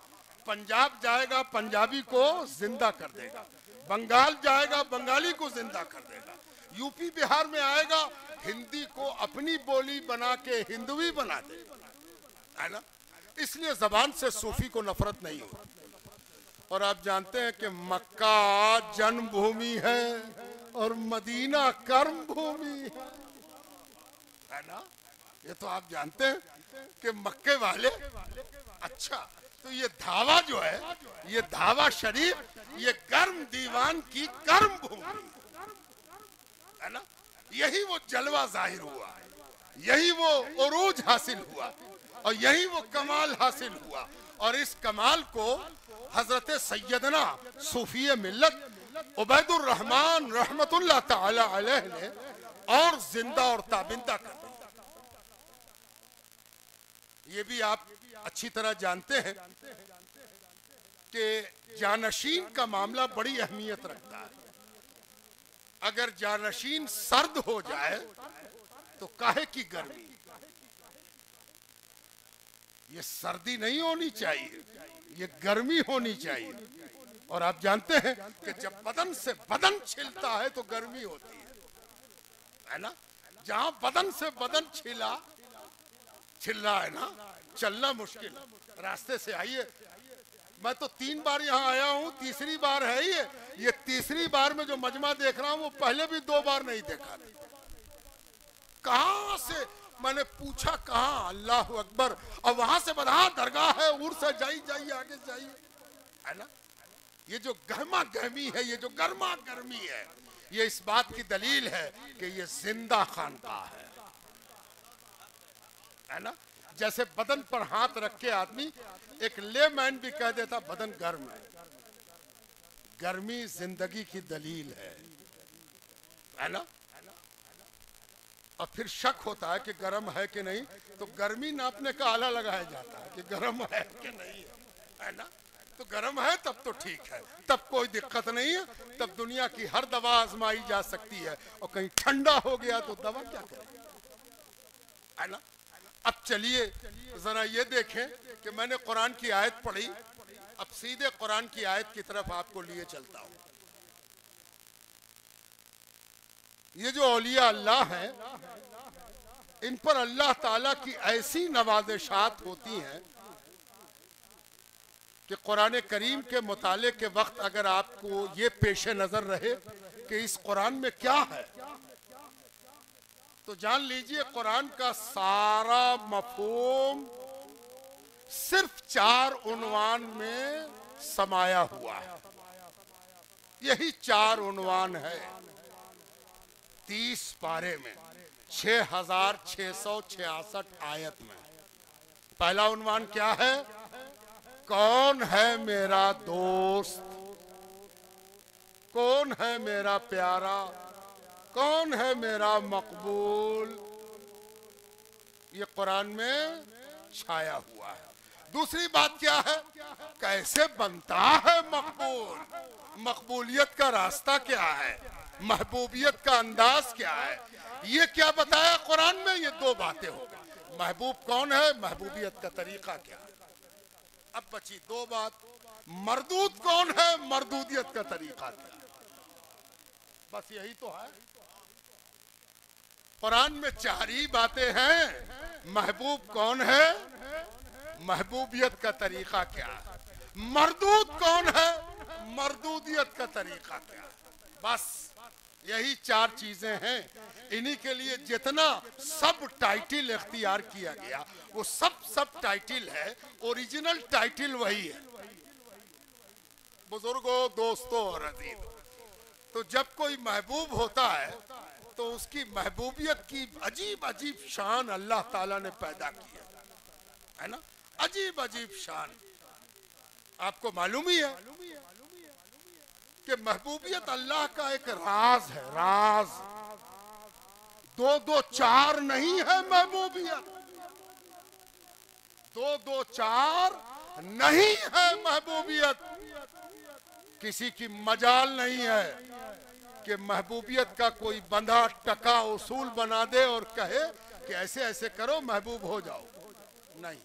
पंजाब जाएगा, पंजाबी को जिंदा कर देगा। बंगाल जाएगा, बंगाली को जिंदा कर देगा। यूपी बिहार में आएगा, हिंदी को अपनी बोली बना के हिंदवी बना देगा, है ना। इसलिए जबान से सूफी को नफरत नहीं होती। और आप जानते हैं कि मक्का जन्मभूमि है और मदीना कर्म भूमि है ना। ये तो आप जानते हैं कि मक्के वाले, अच्छा, तो ये धावा जो है, ये धावा शरीफ, ये गर्म दीवान की कर्म भूमि है ना। यही वो जलवा जाहिर हुआ, यही वो उरूज हासिल हुआ और यही वो कमाल हासिल हुआ। और इस कमाल को हजरत सैयदना सूफी मिल्लत उबैदुर रहमान रहमतुल्लाह ताला अलैह ने और जिंदा और ताबिंदा कर दिया। ये भी आप अच्छी तरह जानते हैं कि जानशीन का मामला बड़ी अहमियत रखता है। अगर जानशीन सर्द हो जाए तो काहे की गर्मी। ये सर्दी नहीं होनी चाहिए, ये गर्मी होनी चाहिए। और आप जानते हैं कि जब बदन से बदन छिलता है तो गर्मी होती है ना। जहां बदन से बदन छिल रहा है ना, चलना मुश्किल। रास्ते से आइए, मैं तो 3 बार यहाँ आया हूँ, तीसरी बार है ये तीसरी बार में जो मजमा देख रहा हूँ वो पहले भी 2 बार नहीं देखा था। कहां से, मैंने पूछा कहां, अल्लाह अकबर। और वहां से बधा दरगाह है, उर से जाइए आगे जाइए, है ना। ये जो गहमा गहमी है, ये जो गर्मा गर्मी है, ये इस बात की दलील है कि ये जिंदा खानका है ना। जैसे बदन पर हाथ रख के आदमी, एक लेमैन भी कह देता बदन गर्म है। गर्मी जिंदगी की दलील है ना। और फिर शक होता है कि गर्म है कि नहीं, तो गर्मी नापने का आला लगाया जाता है कि गर्म है कि नहीं, है ना। तो गर्म है तब तो ठीक है, तब कोई दिक्कत नहीं है, तब दुनिया की हर दवा आजमाई जा सकती है। और कहीं ठंडा हो गया तो दवा क्या करेगी, है ना। अब चलिए जरा ये देखें कि मैंने कुरान की आयत पढ़ी, अब सीधे कुरान की आयत की तरफ आपको लिए चलता हूं। ये जो औलिया अल्लाह है, इन पर अल्लाह ताला की ऐसी नवाजिशात होती हैं कि कुरान करीम के मुताले के वक्त अगर आपको ये पेश नजर रहे कि इस कुरान में क्या है, तो जान लीजिए कुरान का सारा मफहूम सिर्फ 4 उन्वान में समाया हुआ है। यही 4 उन्वान है 30 पारे में, 6666 आयत में। पहला उन्वान क्या है? कौन है मेरा दोस्त, कौन है मेरा प्यारा, कौन है मेरा मकबूल, ये कुरान में छाया हुआ है। दूसरी बात क्या है, कैसे बनता है मकबूल, मकबूलियत का रास्ता क्या है, महबूबियत का अंदाज क्या है, ये क्या बताया कुरान में। ये दो बातें हो गई, महबूब कौन है, महबूबियत का तरीका क्या है। अब बची दो बात, मरदूद कौन है, मरदूदियत का तरीका क्या है। बस यही तो है। कुरान में चार ही बातें हैं, महबूब कौन है, महबूबियत का तरीका क्या है, मरदूद कौन है, मरदूदियत का तरीका क्या है। बस यही चार चीजें हैं। इन्हीं के लिए जितना सब टाइटिल इख्तियार किया गया वो सब टाइटिल है, ओरिजिनल टाइटिल वही है। बुजुर्गों, दोस्तों और अजीजों, तो जब कोई महबूब होता है तो उसकी महबूबियत की अजीब अजीब शान अल्लाह ताला ने पैदा की है ना, अजीब अजीब शान। आपको मालूम ही है कि महबूबियत अल्लाह का एक राज है, राज। दो दो चार नहीं है महबूबियत, दो दो चार नहीं है महबूबियत। किसी की मजाल नहीं है कि महबूबियत का कोई बंधा टका उसूल बना दे और कहे कि ऐसे ऐसे करो महबूब हो जाओ। नहीं,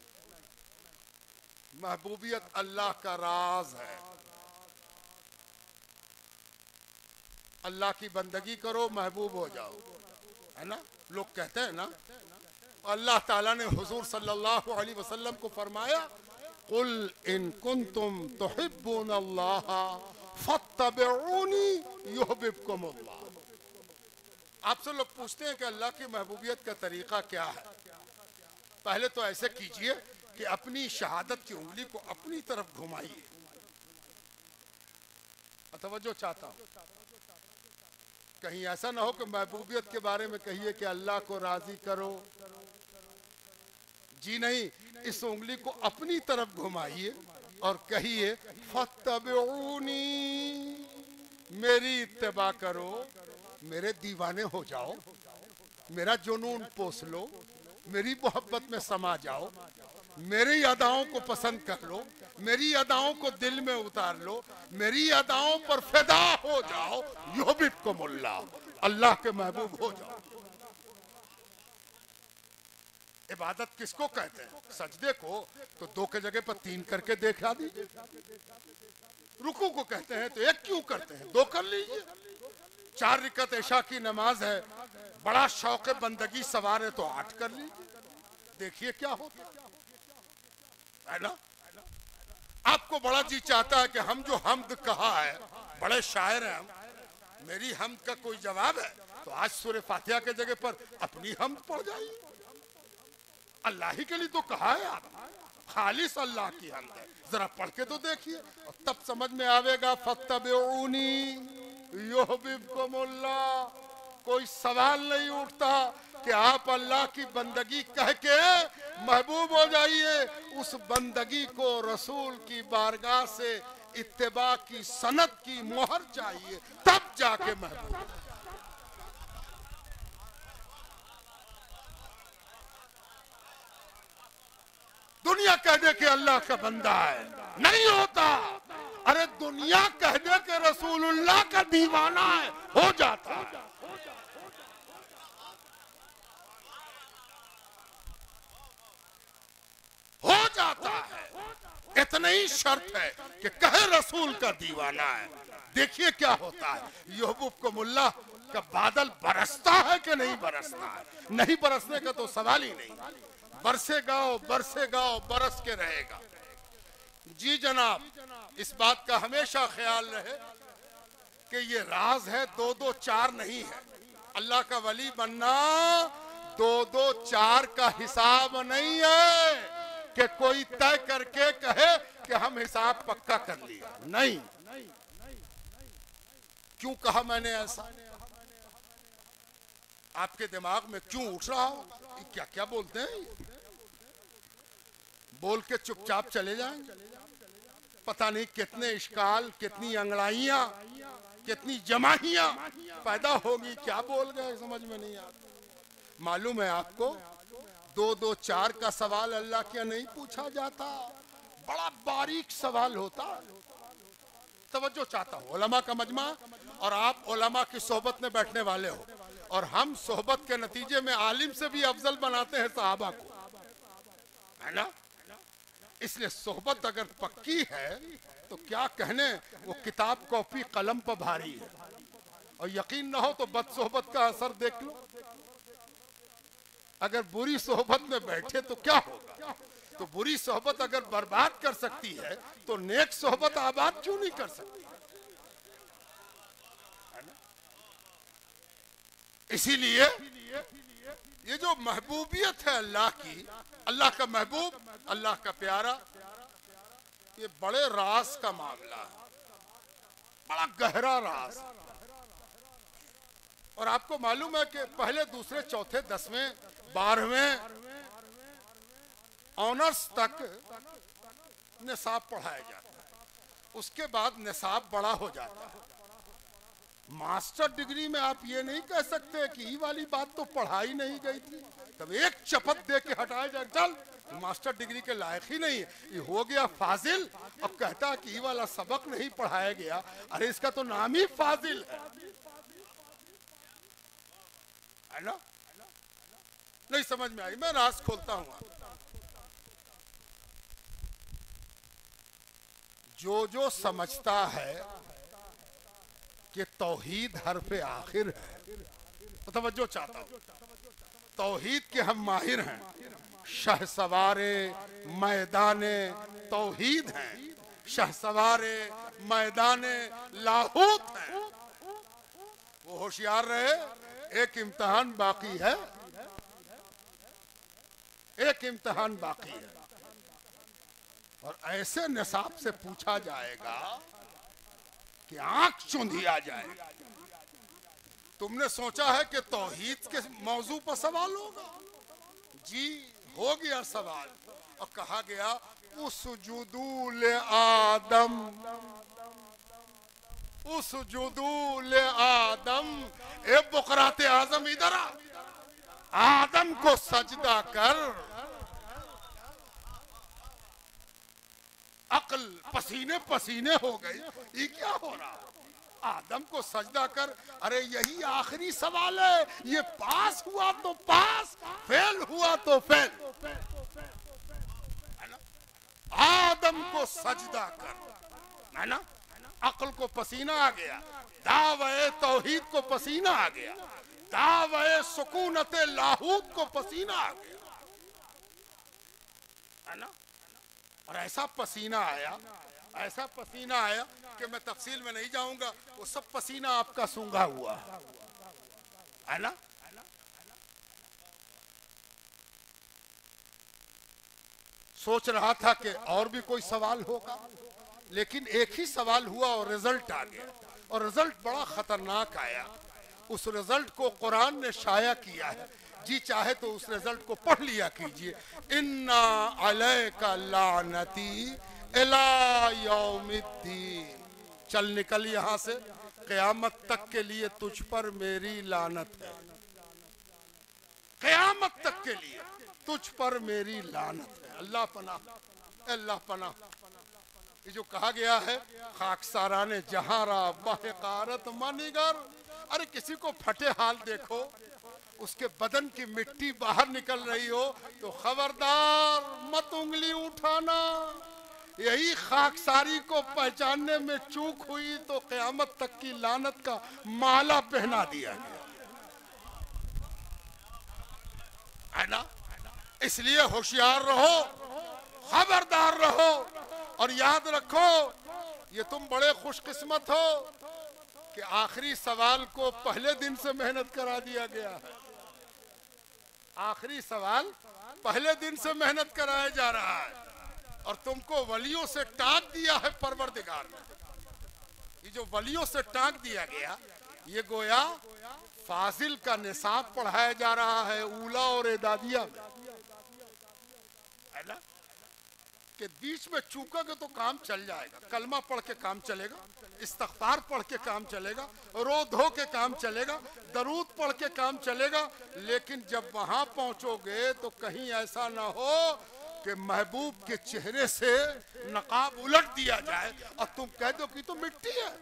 महबूबियत अल्लाह का राज है। अल्लाह की बंदगी करो महबूब हो जाओ, है ना। लोग कहते हैं ना, अल्लाह ताला ने हुजूर सल्लल्लाहु अलैहि वसल्लम को फरमाया, कुल इन कुंतुम तुहिब्बुनल्लाह फत्तबिऊनी युहब्बुकुमुल्लाह। आपसे लोग पूछते हैं कि अल्लाह की महबूबियत का तरीका क्या है। पहले तो ऐसे कीजिए कि अपनी शहादत की उंगली को अपनी तरफ घुमाइए। तवज्जो चाहता हूं, कहीं ऐसा ना हो कि महबूबियत के बारे में कहिए कि अल्लाह को राजी करो। जी नहीं, इस उंगली को अपनी तरफ घुमाइए और कहिए फत्तबिऊनी, मेरी इत्तेबा करो, मेरे दीवाने हो जाओ, मेरा जुनून पोस लो, मेरी मोहब्बत में समा जाओ, मेरी अदाओं को पसंद कर लो, मेरी अदाओं को दिल में उतार लो, मेरी अदाओं पर फिदा हो जाओ, युहब्बुकुमुल्लाह, अल्लाह के महबूब हो जाओ। इबादत किसको कहते हैं? सजदे को तो दो के जगह पर तीन करके देखा दीजिए। रुकू को कहते हैं तो एक क्यों करते हैं, दो कर लीजिए। 4 रिकत इशा की नमाज है, बड़ा शौक बंदगी सवार है तो 8 कर लीजिए, देखिए क्या होता है ना। आपको बड़ा जी चाहता है कि हम जो हमद कहा है, बड़े शायर हैं हम, मेरी हमद का कोई जवाब है तो आज सूरह फातिहा के जगह पर अपनी हमद पढ़ जाइए। अल्लाह ही के लिए तो कहा है, आप खालिस अल्लाह की हमद है, जरा पढ़ के तो देखिए और तब समझ में आवेगा। फत्तबिऊनी युहब्बुकुमुल्लाह। कोई सवाल नहीं उठता कि आप अल्लाह की बंदगी कह के महबूब हो जाइए। उस बंदगी को रसूल की बारगाह से इत्तिबा की सनद की मोहर चाहिए, तब जाके महबूब। दुनिया कह दे कि अल्लाह का बंदा है, नहीं होता। अरे दुनिया कह दे कि रसूलुल्लाह का दीवाना है, हो जाता है। हो जाता है। इतना ही शर्त है कि कहे रसूल का दीवाना है। देखिए क्या होता है। युहब्बुकुमुल्लाह का बादल बरसता है कि नहीं बरसता है? नहीं बरसने का तो सवाल ही नहीं। बरसेगा बरसेगा, बरस के रहेगा। जी जनाब, इस बात का हमेशा ख्याल रहे कि ये राज है, 2 4 नहीं है। अल्लाह का वली बनना 2 4 का हिसाब नहीं है कि कोई तय करके कहे कि हम हिसाब पक्का कर लिया। नहीं। क्यों कहा मैंने ऐसा? आपके दिमाग में क्यों उठ रहा हो? क्या क्या बोलते हैं? बोल के चुपचाप चले जाएंगे। पता नहीं कितने इश्काल, कितनी अंगड़ाइयां, कितनी जमाहियां पैदा होगी, क्या बोल गए समझ में नहीं आता। मालूम है आपको, 2-2, 4 का सवाल अल्लाह के नहीं पूछा जाता, बड़ा बारीक सवाल होता। तवज्जो चाहता हूँ, उलमा का मजमा और आप उलमा की सोहबत में बैठने वाले हो, और हम सोहबत के नतीजे में आलिम से भी अफजल बनाते हैं सहाबा को, है ना। इसलिए सोहबत अगर पक्की है तो क्या कहने, वो किताब कॉपी कलम पर भारी है। और यकीन ना हो तो बदसोहबत का असर देख लो, अगर बुरी सोहबत में बैठे तो क्या होगा। तो बुरी सोहबत अगर बर्बाद कर सकती है तो नेक सोहबत आबाद क्यों नहीं कर सकती, है ना। इसीलिए ये जो महबूबियत है अल्लाह की, अल्लाह का महबूब, अल्लाह का प्यारा, ये बड़े राज का मामला है, बड़ा गहरा राज। और आपको मालूम है कि पहले, दूसरे, चौथे, 10वें, 12वें ऑनर्स तक निसाब पढ़ाया जाता है, उसके बाद निसाब बड़ा हो जाता है। मास्टर डिग्री में आप ये नहीं कह सकते कि ये वाली बात तो पढ़ाई नहीं गई थी, तब एक चपत दे के हटाया जाए, चल मास्टर डिग्री के लायक ही नहीं है, ये हो गया फाजिल। अब कहता कि ये वाला सबक नहीं पढ़ाया गया, अरे इसका तो नाम ही फाजिल है ना। नहीं समझ में आई, मैं राज खोलता हूं। जो समझता है कि तौहीद हरफ आखिर है, तो तवज्जो चाहता हूं, तौहीद के हम माहिर हैं, शहसवारे मैदाने तौहीद हैं, शहसवारे मैदाने लाहूत हैं। वो होशियार रहे, एक इम्तिहान बाकी है, एक इम्तिहान बाकी है। और ऐसे निसाब से पूछा जाएगा कि आंख चुंधिया जाएगा। तुमने सोचा है कि तौहीद के मौजू पर सवाल होगा? जी हो गया सवाल, और कहा गया उसजुदूल आदम, उसजुदूल आदम। ए बुकराते आजम इधर आ, आदम को सजदा कर। अक्ल पसीने पसीने हो गई, ये क्या हो रहा, आदम को सजदा कर। अरे यही आखिरी सवाल है, ये पास हुआ तो पास, फेल हुआ तो फेल, है ना। आदम को सजदा कर, है ना। अक्ल को पसीना आ गया, दावे तौहीद को पसीना आ गया, दावे सुकूनते लाहूत को पसीना आ गया, है ना। और ऐसा पसीना आया, ऐसा पसीना आया कि मैं तफसील में नहीं जाऊंगा, वो सब पसीना आपका सूंघा हुआ है ना। सोच रहा था कि और भी कोई सवाल होगा, लेकिन एक ही सवाल हुआ और रिजल्ट आ गया, और रिजल्ट बड़ा खतरनाक आया। उस रिजल्ट को कुरान ने शाया किया है, जी चाहे तो उस रिजल्ट को पढ़ लिया कीजिए। इन्ना अलैका लानती इला यौमिद्दीन, चल निकल यहां से, क़यामत तक के लिए तुझ पर मेरी लानत है, क़यामत तक के लिए तुझ पर मेरी लानत है। अल्लाह पनाह, अल्लाह पनाह। ये जो कहा गया है, खाकसारा ने जहारा बहकारत मनिगर, अरे किसी को फटे हाल देखो, उसके बदन की मिट्टी बाहर निकल रही हो तो खबरदार मत उंगली उठाना। यही खाकसारी को पहचानने में चूक हुई तो क़यामत तक की लानत का माला पहना दिया गया, है ना। इसलिए होशियार रहो, खबरदार रहो, और याद रखो ये तुम बड़े खुशकिस्मत हो कि आखिरी सवाल को पहले दिन से मेहनत करा दिया गया है। आखिरी सवाल पहले दिन से मेहनत कराया जा रहा है, और तुमको वलियों से टांक दिया है परवरदिगार ने। ये जो वलियों से टांक दिया गया, ये गोया फाजिल का निसाब पढ़ाया जा रहा है, ऊला और एदादिया में, है ना। कि बीच में चूकोगे तो काम चल जाएगा, कलमा पढ़ के काम चलेगा, इस्तगफार पढ़ के काम चलेगा, रो धो के काम चलेगा, दरूद पढ़ के काम चलेगा, लेकिन जब वहां पहुंचोगे तो कहीं ऐसा ना हो कि महबूब के चेहरे से नकाब उलट दिया जाए और तुम कह दो कि तो मिट्टी है।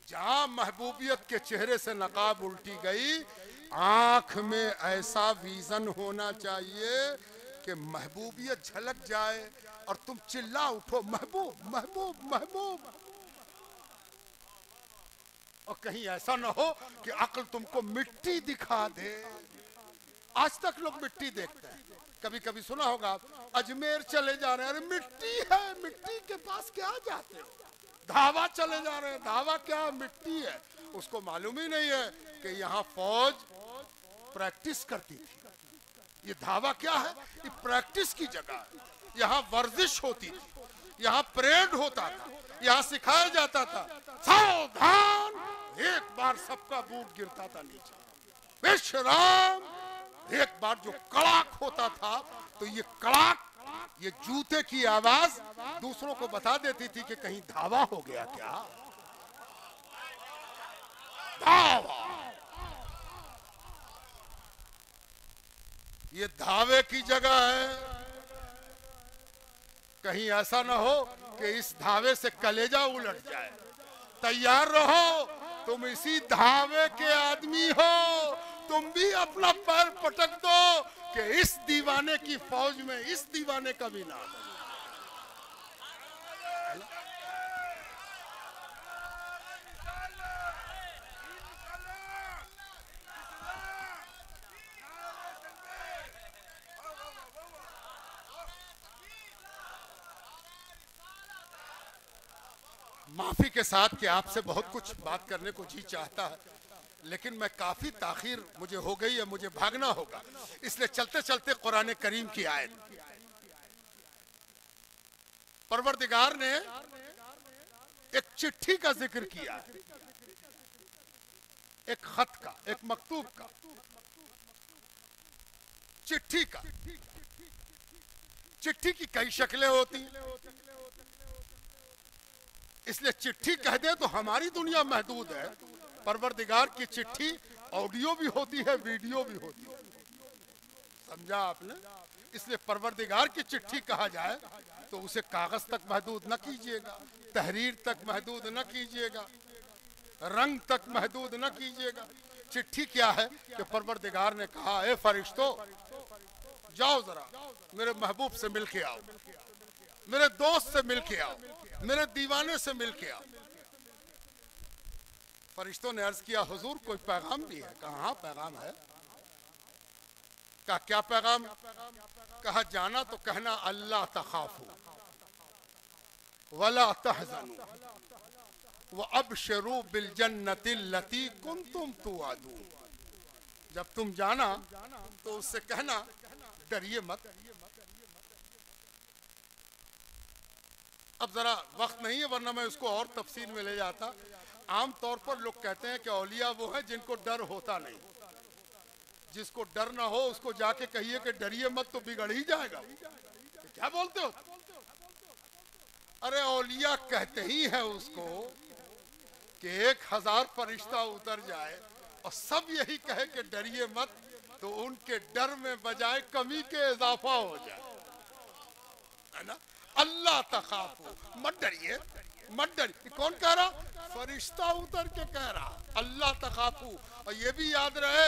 जहां महबूबियत के चेहरे से नकाब उल्टी गई, आंख में ऐसा विजन होना चाहिए कि महबूबियत झलक जाए और तुम चिल्ला उठो महबूब महबूब महबूब। और कहीं ऐसा ना हो कि अक्ल तुमको मिट्टी दिखा दे। आज तक लोग मिट्टी देखते हैं। कभी कभी सुना होगा अजमेर चले जा रहे हैं, अरे मिट्टी है, मिट्टी के पास क्या जाते हो। धावा चले जा रहे हैं, धावा क्या, मिट्टी है। उसको मालूम ही नहीं है कि यहाँ फौज प्रैक्टिस करती थी। ये धावा क्या है, ये प्रैक्टिस की जगह है। यहाँ वर्जिश होती थी, यहाँ परेड होता था, यहाँ सिखाया जाता था सावधान, एक बार सबका बूट गिरता था नीचे, बेशराम। एक बार जो कड़ाक होता था तो ये कड़ाक, ये जूते की आवाज दूसरों को बता देती थी कि कहीं धावा हो गया क्या। धावा, ये धावे की जगह है। कहीं ऐसा ना हो कि इस धावे से कलेजा उलट जाए। तैयार रहो, तुम इसी धावे के आदमी हो। तुम भी अपना पैर पटक दो कि इस दीवाने की फौज में इस दीवाने का भी नाम है। माफी के साथ कि आपसे बहुत कुछ बात करने को जी चाहता है, लेकिन मैं काफी ताखीर मुझे हो गई है, मुझे भागना होगा। इसलिए चलते चलते कुरान करीम की आयत, परवरदिगार ने एक चिट्ठी का जिक्र किया, एक खत का, एक मकतूब का, चिट्ठी का। चिट्ठी की कई शक्लें होती हैं, इसलिए चिट्ठी कह दे तो हमारी दुनिया महदूद है। परवरदिगार की चिट्ठी ऑडियो भी होती है, वीडियो भी होती है। समझा आपने? इसलिए परवरदिगार की चिट्ठी कहा जाए तो उसे कागज तक महदूद न कीजिएगा, तहरीर तक महदूद न कीजिएगा, रंग तक महदूद न कीजिएगा। चिट्ठी क्या है कि परवरदिगार ने कहा, ए फरिश्तों, जाओ जरा मेरे महबूब से मिल के आओ, मेरे दोस्त से मिल के आओ, मेरे दीवाने से मिल के आओ। फरिश्तों ने अर्ज किया, हुजूर कोई पैगाम भी है? कहा हाँ पैगाम है। कहा क्या पैगाम? कहा जाना तो कहना अल्लाह तखाफू वला तहज़नू व अबशरू बिल जन्नतिल लती कुंतुम तुआदून। जब तुम जाना तो उससे कहना डरिए मत। अब जरा वक्त नहीं है, वरना मैं उसको और तफसील में ले जाता। आम तौर पर लोग कहते हैं कि औलिया वो है जिनको डर होता नहीं। जिसको डर ना हो उसको जाके कहिए कि डरिए मत तो बिगड़ ही जाएगा। क्या बोलते हो? अरे औलिया कहते ही है उसको कि 1000 फरिश्ता उतर जाए और सब यही कहे कि डरिए मत, तो उनके डर में बजाय कमी के इजाफा हो जाए, है ना। अल्लाह तखाफू, मत डरिए, मत डरिए। कौन कह रहा? फरिश्ता उतर के कह रहा, अल्लाह तखाफू। और ये भी याद रहे,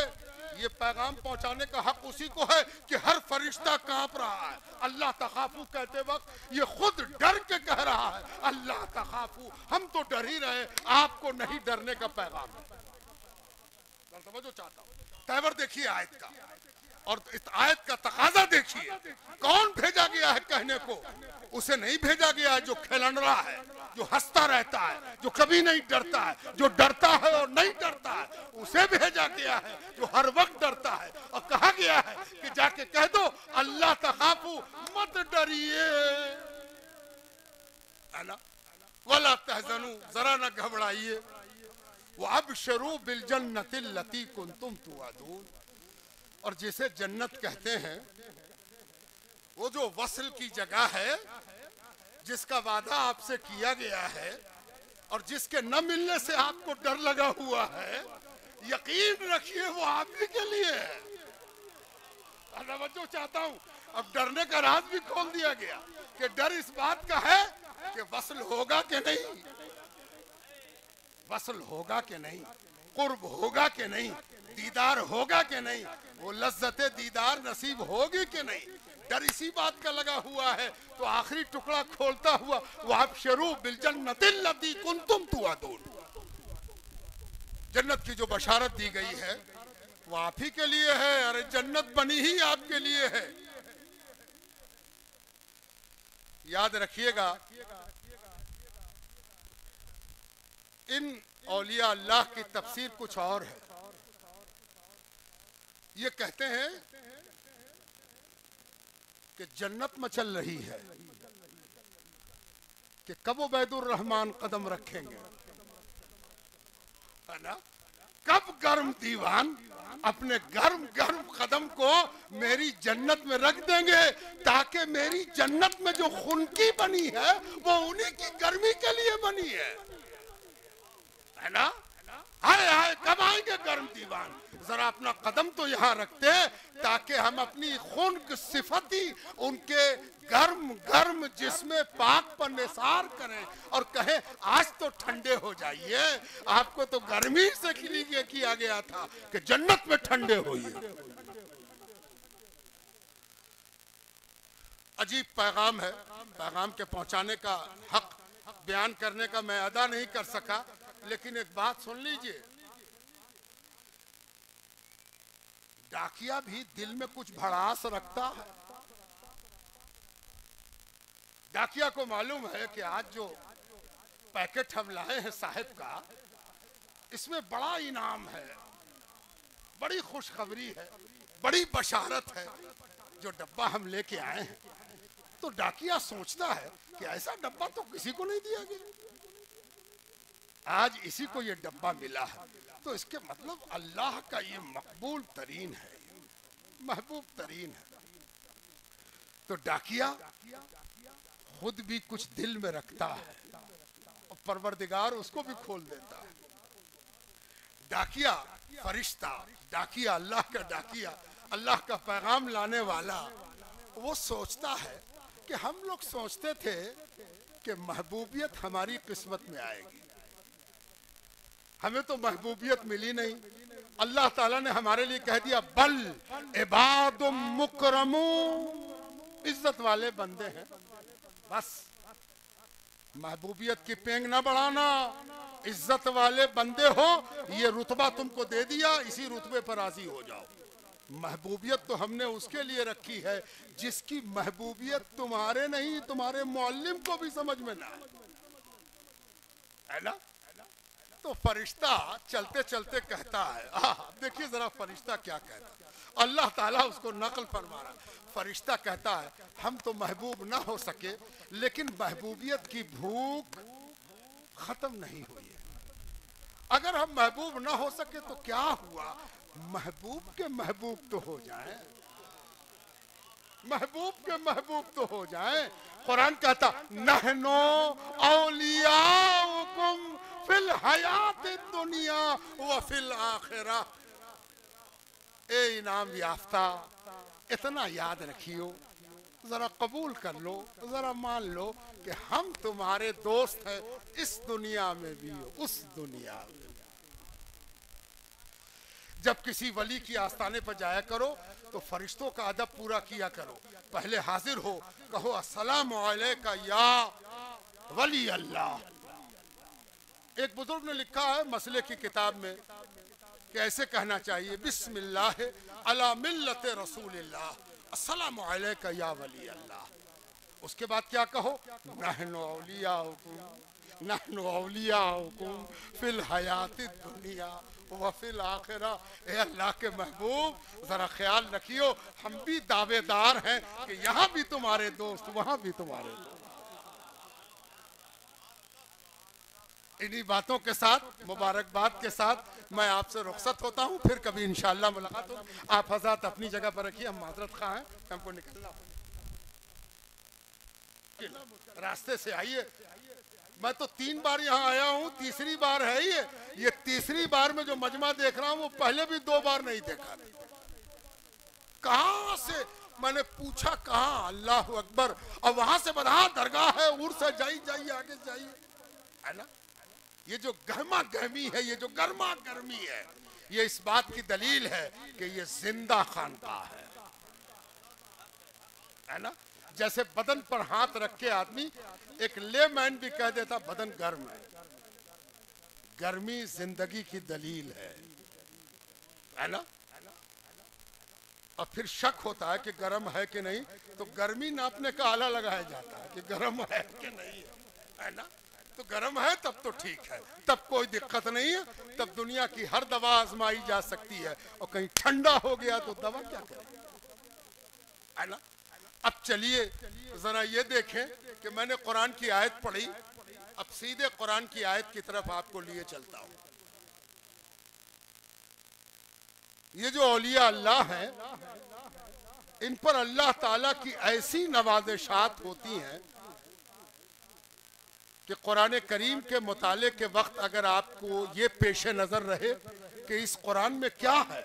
ये पैगाम पहुंचाने का हक उसी को है कि हर फरिश्ता कांप रहा है। अल्लाह तखाफू कहते वक्त ये खुद डर के कह रहा है, अल्लाह तखाफू। हम तो डर ही रहे, आपको नहीं डरने का पैगाम है। समझो चाहता हूं। तेवर देखिए आयत का, और इस आयत का तकाजा देखिए। कौन भेजा गया है कहने को? उसे नहीं भेजा गया है जो खिलंडरा है, जो हंसता रहता है, जो कभी नहीं डरता है, जो डरता है और नहीं डरता है। उसे भेजा गया है जो हर वक्त डरता है। और कहा गया है कि जाके कह दो अल्लाह तखाफू, मत डरिए, है ना। वला तहज़नू, जरा न घबराइए। व अबशरू बिल जन्नतिल लती कुंतुम तुआदून, और जिसे जन्नत कहते हैं, वो जो वस्ल की जगह है, जिसका वादा आपसे किया गया है और जिसके न मिलने से आपको डर लगा हुआ है, यकीन रखिए वो आप ही के लिए है। तवज्जो चाहता हूं, अब डरने का राज भी खोल दिया गया कि डर इस बात का है कि वस्ल होगा कि नहीं, वस्ल होगा कि नहीं, कुर्ब होगा कि नहीं, दीदार होगा कि नहीं, वो लज्जते दीदार नसीब होगी कि नहीं, डर इसी बात का लगा हुआ है। तो आखिरी टुकड़ा खोलता हुआ वअब्शिरू बिल जन्नतिल लती कुंतुम तुअदून, जन्नत की जो बशारत दी गई है वो आप ही के लिए है। अरे जन्नत बनी ही आपके लिए है। याद रखिएगा, इन औलिया अल्लाह की तफसीर कुछ और है। ये कहते हैं कि जन्नत मचल रही है कि कब उबैदुर रहमान कदम रखेंगे, है ना? कब गर्म दीवान अपने गर्म गर्म कदम को मेरी जन्नत में रख देंगे, ताकि मेरी जन्नत में जो खुनकी बनी है वो उन्हीं की गर्मी के लिए बनी है ना? हाय हाय, कब आएंगे गर्म दीवान? जरा अपना कदम तो यहाँ रखते ताकि हम अपनी खुनक सिफती उनके गर्म गर्म जिसमें पाक पर निसार करें और कहें आज तो ठंडे हो जाइए। आपको तो गर्मी से किया गया था कि जन्नत में ठंडे होइए। अजीब पैगाम है। पैगाम के पहुंचाने का हक बयान करने का मैं अदा नहीं कर सका, लेकिन एक बात सुन लीजिए, डाकिया भी दिल में कुछ भड़ास रखता है। डाकिया को मालूम है कि आज जो पैकेट हम लाए हैं साहिब का, इसमें बड़ा इनाम है, बड़ी खुशखबरी है, बड़ी बशारत है। जो डब्बा हम लेके आए हैं, तो डाकिया सोचता है कि ऐसा डब्बा तो किसी को नहीं दिया गया, आज इसी को ये डब्बा मिला है, तो इसके मतलब अल्लाह का ये मकबूल तरीन है, महबूब तरीन है। तो डाकिया खुद भी कुछ दिल में रखता है और परवरदिगार उसको भी खोल देता है। डाकिया फरिश्ता, डाकिया अल्लाह का डाकिया, अल्लाह का पैगाम लाने वाला, वो सोचता है कि हम लोग सोचते थे कि महबूबियत हमारी किस्मत में आएगी, हमें तो महबूबियत मिली नहीं। अल्लाह ताला ने हमारे लिए कह दिया बल इबादुम मुकरमून, इज्जत वाले बंदे हैं, बस महबूबियत की पेंग ना बढ़ाना, इज्जत वाले बंदे हो, ये रुतबा तुमको दे दिया, इसी रुतबे पर राजी हो जाओ। महबूबियत तो हमने उसके लिए रखी है जिसकी महबूबियत तुम्हारे नहीं, तुम्हारे मौल्लिम को भी समझ में ना है ना? तो फरिश्ता चलते चलते कहता है, देखिए जरा फरिश्ता क्या कहता है, अल्लाह ताला उसको नकल फरमा रहा। फरिश्ता कहता है हम तो महबूब ना हो सके, लेकिन महबूबियत की भूख खत्म नहीं हुई है। अगर हम महबूब ना हो सके तो क्या हुआ, महबूब के महबूब तो हो जाए, महबूब के महबूब तो हो जाए। कुरान कहता नहनो औलियाउकुम फिल हयात दुनिया व फिल आखिरा। ए इनाम याफ्ता, इतना याद रखियो, जरा कबूल कर लो, जरा मान लो कि हम तुम्हारे दोस्त हैं, इस दुनिया में भी उस दुनिया में। जब किसी वली की आस्थाने पर जाया करो तो फरिश्तों का अदब पूरा किया करो। पहले हाजिर हो, कहो अस्सलाम अलैका या वली अल्लाह। एक बुजुर्ग ने लिखा है मसले की किताब में कि ऐसे कहना चाहिए, बिस्मिल्लाह अला मिल्लत रसूलिल्लाह, अस्सलाम अलैका या वली अल्लाह। उसके बाद क्या कहो, नहनु औलियाउकुम, नहनु औलियाउकुम फिल हयातिद दुनिया व फिल आखिरा। ए अल्लाह के महबूब, जरा ख्याल रखियो, हम भी दावेदार हैं कि यहाँ भी तुम्हारे दोस्त, वहां भी तुम्हारे दोस्त। इन्हीं बातों के साथ, मुबारकबाद के साथ मैं आपसे रुखसत होता हूँ। फिर कभी इंशाअल्लाह मुलाकात होगी। आप हज़रात अपनी जगह पर रखिए, हम माजरत खा हैं, हमको निकलना रास्ते से आइए। मैं तो 3 बार यहाँ आया हूँ, तीसरी बार है ये तीसरी बार में जो मजमा देख रहा हूँ वो पहले भी 2 बार नहीं देखा। कहाँ से मैंने पूछा, कहाँ, अल्लाह अकबर, और वहां से बधा दरगाह है, उर से जाइए आगे जाइए, है ना। ये जो गहमा गहमी है, ये जो गर्मा गर्मी है, ये इस बात की दलील है कि ये जिंदा खानकाह है ना। जैसे बदन पर हाथ रख के आदमी, एक लेमैन भी कह देता बदन गर्म है। गर्मी जिंदगी की दलील है ना। और फिर शक होता है कि गर्म है कि नहीं, तो गर्मी नापने का आला लगाया जाता है कि गर्म है कि नहीं है ना। तो गर्म है तब तो ठीक है, तब कोई दिक्कत नहीं है, तब दुनिया की हर दवा आजमाई जा सकती है। और कहीं ठंडा हो गया तो दवा क्या करे, है ना। अब चलिए जरा ये देखें कि मैंने कुरान की आयत पढ़ी, अब सीधे कुरान की आयत की तरफ आपको लिए चलता हूं। ये जो औलिया अल्लाह हैं, इन पर अल्लाह ताला की ऐसी नवाज़िशात होती हैं कि कुरान करीम के मुताले के वक्त अगर आपको ये पेशे नजर रहे कि इस कुरान में क्या है,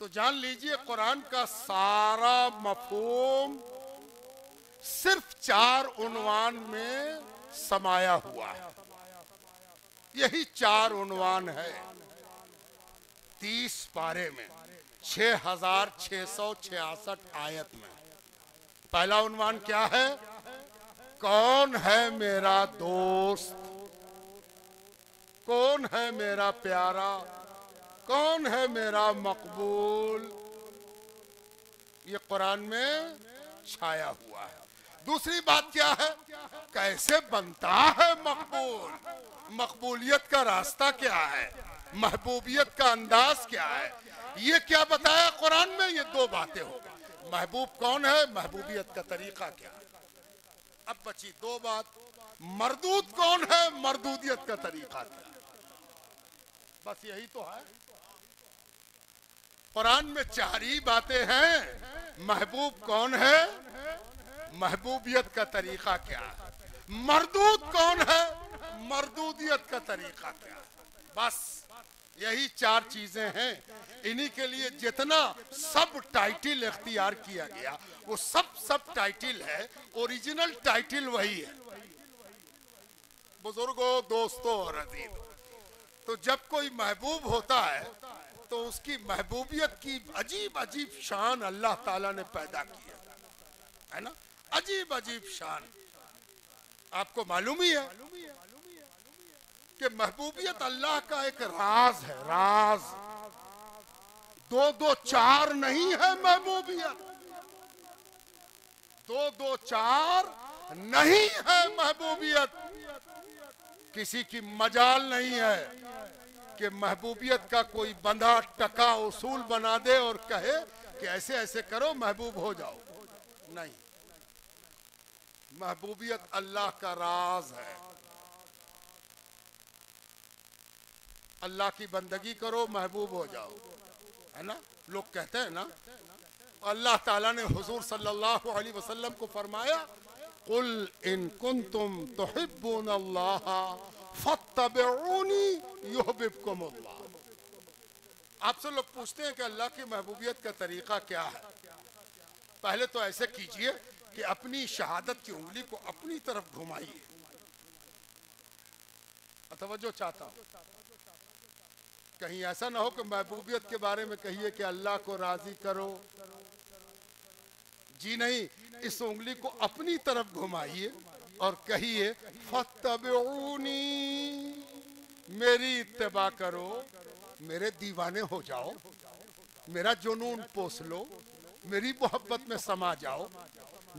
तो जान लीजिए कुरान का सारा मफहूम सिर्फ 4 उन्वान में समाया हुआ है। यही 4 उन्वान है 30 पारे में, 6666 आयत में। पहला उन्वान क्या है? कौन है मेरा दोस्त, कौन है मेरा प्यारा, कौन है मेरा मकबूल। ये कुरान में छाया हुआ है। दूसरी बात क्या है? कैसे बनता है मकबूल, मकबूलियत का रास्ता क्या है, महबूबियत का अंदाज क्या है, ये क्या बताया कुरान में? ये 2 बातें हो गई। महबूब कौन है, महबूबियत का तरीका क्या है। अब बची 2 बात, मरदूद कौन है, मरदूदियत का तरीका क्या है। बस यही तो है। कुरान में 4 ही बातें हैं। महबूब कौन है, महबूबियत का तरीका क्या है, मरदूद कौन है, मरदूदियत का तरीका क्या है। बस यही 4 चीजें हैं। इन्हीं के लिए जितना सब टाइटिल इख्तियार किया गया, वो सब टाइटिल है, ओरिजिनल टाइटिल वही है। बुजुर्गों, दोस्तों और अजीजों, तो जब कोई महबूब होता है तो उसकी महबूबियत की अजीब अजीब शान अल्लाह ताला ने पैदा की है ना। अजीब अजीब शान। आपको मालूम ही है कि महबूबियत अल्लाह का एक राज है, राज। 2 4 नहीं है महबूबियत, 2 4 नहीं है महबूबियत। किसी की मजाल नहीं है कि महबूबियत का कोई बंधा टका उसूल बना दे और कहे कि ऐसे ऐसे करो महबूब हो जाओ। नहीं, महबूबियत अल्लाह का राज है। अल्लाह की बंदगी करो महबूब हो जाओ, है ना। लोग कहते हैं ना, अल्लाह ताला ने हुजूर सल्लल्लाहु अलैहि वसल्लम को फरमाया, कुल इन कुंतुम तुहिब्बुनल्लाह फत्तबिऊनी युहब्बुकुमुल्लाह। आपसे लोग पूछते हैं कि अल्लाह की महबूबियत का तरीका क्या है। पहले तो ऐसे कीजिए कि अपनी शहादत की उंगली को अपनी तरफ घुमाइए। तवज्जो चाहता हूं, कहीं ऐसा ना हो कि महबूबियत के बारे में कहिए कि अल्लाह को राजी करो। जी नहीं, इस उंगली को अपनी तरफ घुमाइए और कहिए फत्तबिऊनी, मेरी इत्तेबा करो, मेरे दीवाने हो जाओ, मेरा जुनून पोस लो, मेरी मोहब्बत में समा जाओ,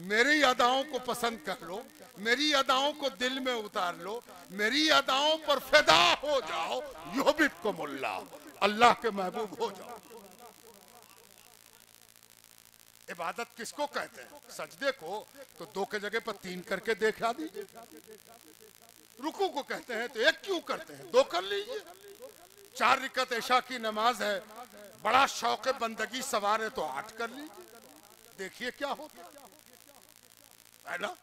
मेरी अदाओं को पसंद कर लो, मेरी अदाओं को दिल में उतार लो, मेरी अदाओं पर फिदा हो जाओ। युहब्बुकुमुल्लाह, अल्लाह के महबूब हो जाओ। इबादत किसको कहते हैं? सजदे को। तो 2 के जगह पर 3 करके देखा दीजिए। रुकू को कहते हैं तो एक क्यों करते हैं, दो कर लीजिए। 4 रकात इशा की नमाज है, बड़ा शौक बंदगी सवार है तो 8 कर लीजिए, देखिए क्या होता है ना।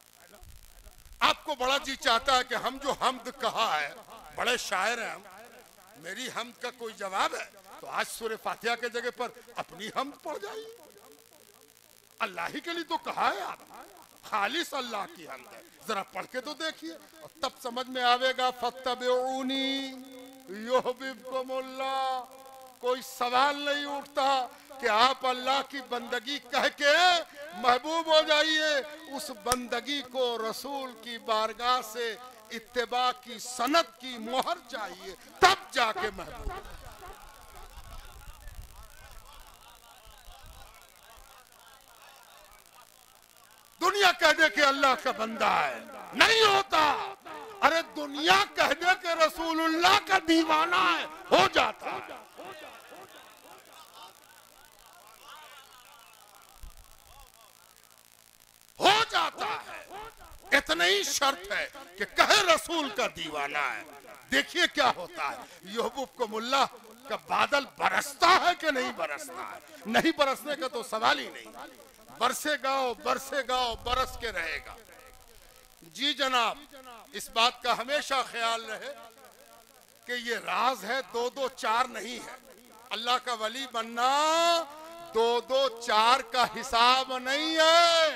आपको बड़ा जी चाहता है कि हम जो हमद कहा है, बड़े शायर हैं हम, मेरी हमद का कोई जवाब है, तो आज सूरह फातिहा के जगह पर अपनी हमद पढ़ जाइए। अल्लाह ही के लिए तो कहा है, आप खालिस अल्लाह की हमद है, जरा पढ़ के तो देखिए और तब समझ में आवेगा। फत्तबिऊनी युहबिबकुमुल्लाह। कोई सवाल नहीं उठता कि आप अल्लाह की बंदगी कह के महबूब हो जाइए। उस बंदगी को रसूल की बारगाह से इत्तिबा की सनद की मोहर चाहिए, तब जाके महबूब। दुनिया कह दे कि अल्लाह का बंदा है, नहीं होता। अरे दुनिया कह दे कि रसूलुल्लाह का दीवाना है, हो जाता है। हो जाता है। इतना ही शर्त है कि कहे रसूल का दीवाना है, देखिए क्या होता है। यहूब को मुल्ला का बादल बरसता है कि नहीं बरसता है? नहीं बरसने का तो सवाल ही नहीं। बरसेगा बरसेगा बरस के रहेगा। जी जनाब, इस बात का हमेशा ख्याल रहे कि ये राज है, 2-2-4 नहीं है। अल्लाह का वली बनना 2-2-4 का हिसाब नहीं है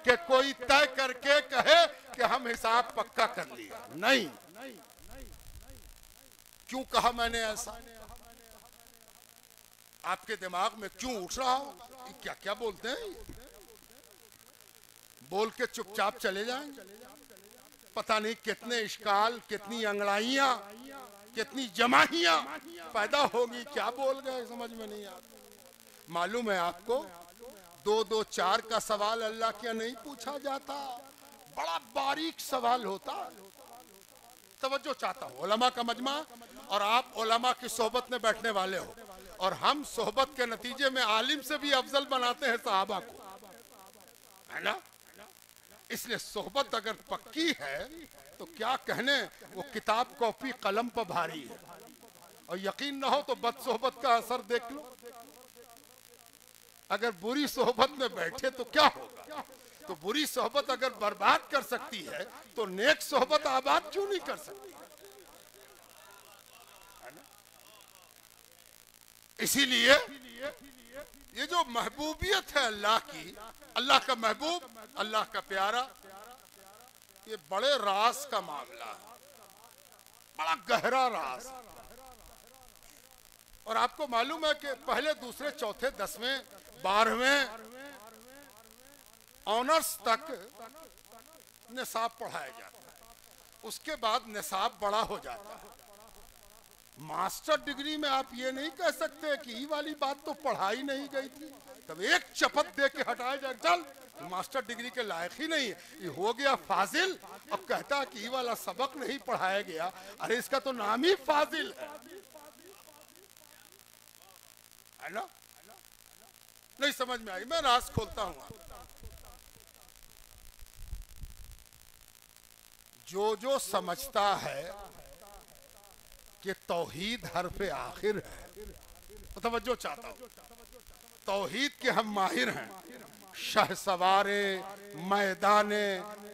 कि कोई तय करके कहे कि हम हिसाब पक्का कर लिया, नहीं। क्यों कहा मैंने ऐसा? आपके दिमाग में क्यों उठ रहा हो? क्या क्या बोलते हैं? बोल के चुपचाप चले जाएंगे। पता नहीं कितने इश्काल, कितनी अंगड़ाइयां, कितनी जमाहियां पैदा होगी। क्या बोल गए समझ में नहीं आता। मालूम है आपको, 2-2-4 का सवाल अल्लाह के नहीं पूछा जाता, बड़ा बारीक सवाल होता। तवज्जो चाहता हूं, उलमा का मजमा और आप उलमा की सोहबत में बैठने वाले हो, और हम सोहबत के नतीजे में आलिम से भी अफजल बनाते हैं सहाबा को, है ना। इसलिए सोहबत अगर पक्की है तो क्या कहने, वो किताब कॉपी कलम पर भारी है। और यकीन ना हो तो बदसोहबत का असर देख लो। अगर बुरी सोहबत में बैठे तो क्या होगा? तो बुरी सोहबत अगर बर्बाद कर सकती है तो नेक सोहबत आबाद क्यों नहीं कर सकती? इसीलिए ये जो महबूबियत है अल्लाह की, अल्लाह का महबूब, अल्लाह का प्यारा, ये बड़े राज का मामला है, बड़ा गहरा राज। और आपको मालूम है कि पहले, दूसरे, चौथे, 10वें, 12वें ऑनर्स तक निसाब पढ़ाया जाता है। उसके बाद निसाब बड़ा हो जाता है। मास्टर डिग्री में आप ये नहीं कह सकते कि ये वाली बात तो पढ़ाई नहीं गई थी, तब एक चपत दे के हटाया जाए, चल मास्टर डिग्री के लायक ही नहीं है, ये हो गया फाजिल। अब कहता कि ये वाला सबक नहीं पढ़ाया गया, अरे इसका तो नाम ही फाजिल है ना। नहीं समझ में आई? मैं राज खोलता हूं। जो समझता है कि तौहीद हरफे आखिर है, तो तवज्जो चाहता हूं, तौहीद के हम माहिर हैं, शहसवारे मैदाने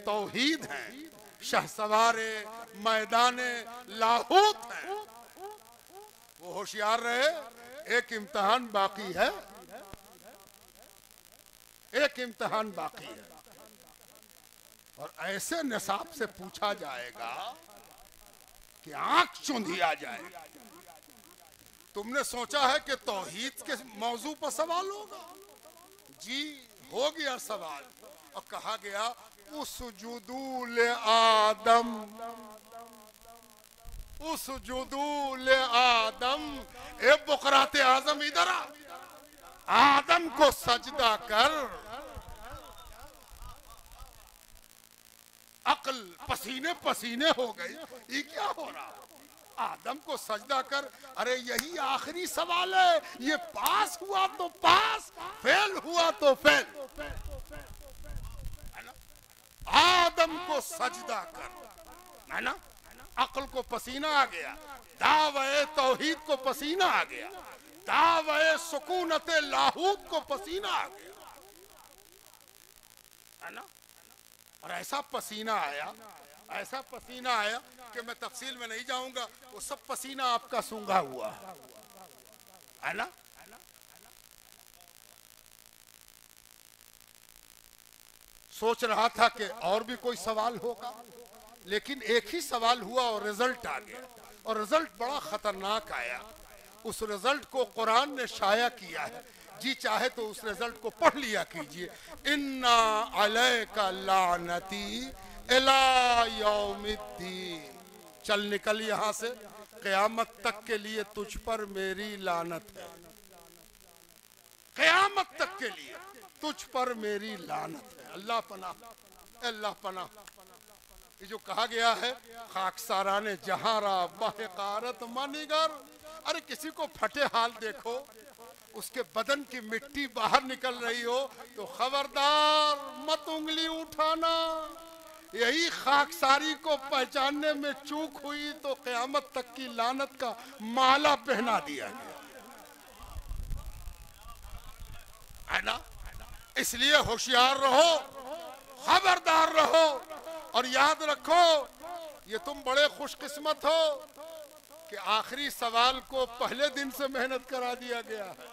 तौहीद हैं, शहसवारे मैदाने लाहूत हैं। वो होशियार रहे, एक इम्तिहान बाकी है, एक इम्तिहान बाकी है। और ऐसे निसाब से पूछा जाएगा कि आंख चुंधिया जाएगा। तुमने सोचा है कि तौहीद के मौजू पर सवाल होगा? जी हो गया सवाल, और कहा गया उसजुदूल आदम, उसजुदूल आदम। ए बुकराते आजम इधर आ, आदम को सजदा कर। अक्ल पसीने पसीने हो गई, ये क्या हो रहा? आदम को सजदा कर। अरे यही आखिरी सवाल है, ये पास हुआ तो पास, फेल हुआ तो फेल, है ना। आदम को सजदा कर, है ना। अक्ल को पसीना आ गया, दावे तौहीद को पसीना आ गया, दावे सुकूनत लाहूत को पसीना आ गया, है ना। और ऐसा पसीना आया, ऐसा पसीना आया कि मैं तफसील में नहीं जाऊंगा, वो सब पसीना आपका सूंघा हुआ है ना। सोच रहा था कि और भी कोई सवाल होगा, लेकिन एक ही सवाल हुआ और रिजल्ट आ गया, और रिजल्ट बड़ा खतरनाक आया। उस रिजल्ट को कुरान ने शाया किया है, जी चाहे तो उस रिजल्ट को पढ़ लिया कीजिए। इन्ना अलैका लानती इला यौमिद्दीन, चल निकल यहां से, क़यामत तक के लिए तुझ पर मेरी लानत है, क़यामत तक के लिए तुझ पर मेरी लानत है। अल्लाह पनाह, अल्लाह पनाह। ये जो कहा गया है, खाकसारा ने जहारा बहकारत मनिगर, अरे किसी को फटे हाल देखो, उसके बदन की मिट्टी बाहर निकल रही हो तो खबरदार मत उंगली उठाना। यही खाकसारी को पहचानने में चूक हुई तो क़यामत तक की लानत का माला पहना दिया गया, है ना। इसलिए होशियार रहो, खबरदार रहो, और याद रखो ये तुम बड़े खुशकिस्मत हो कि आखिरी सवाल को पहले दिन से मेहनत करा दिया गया है।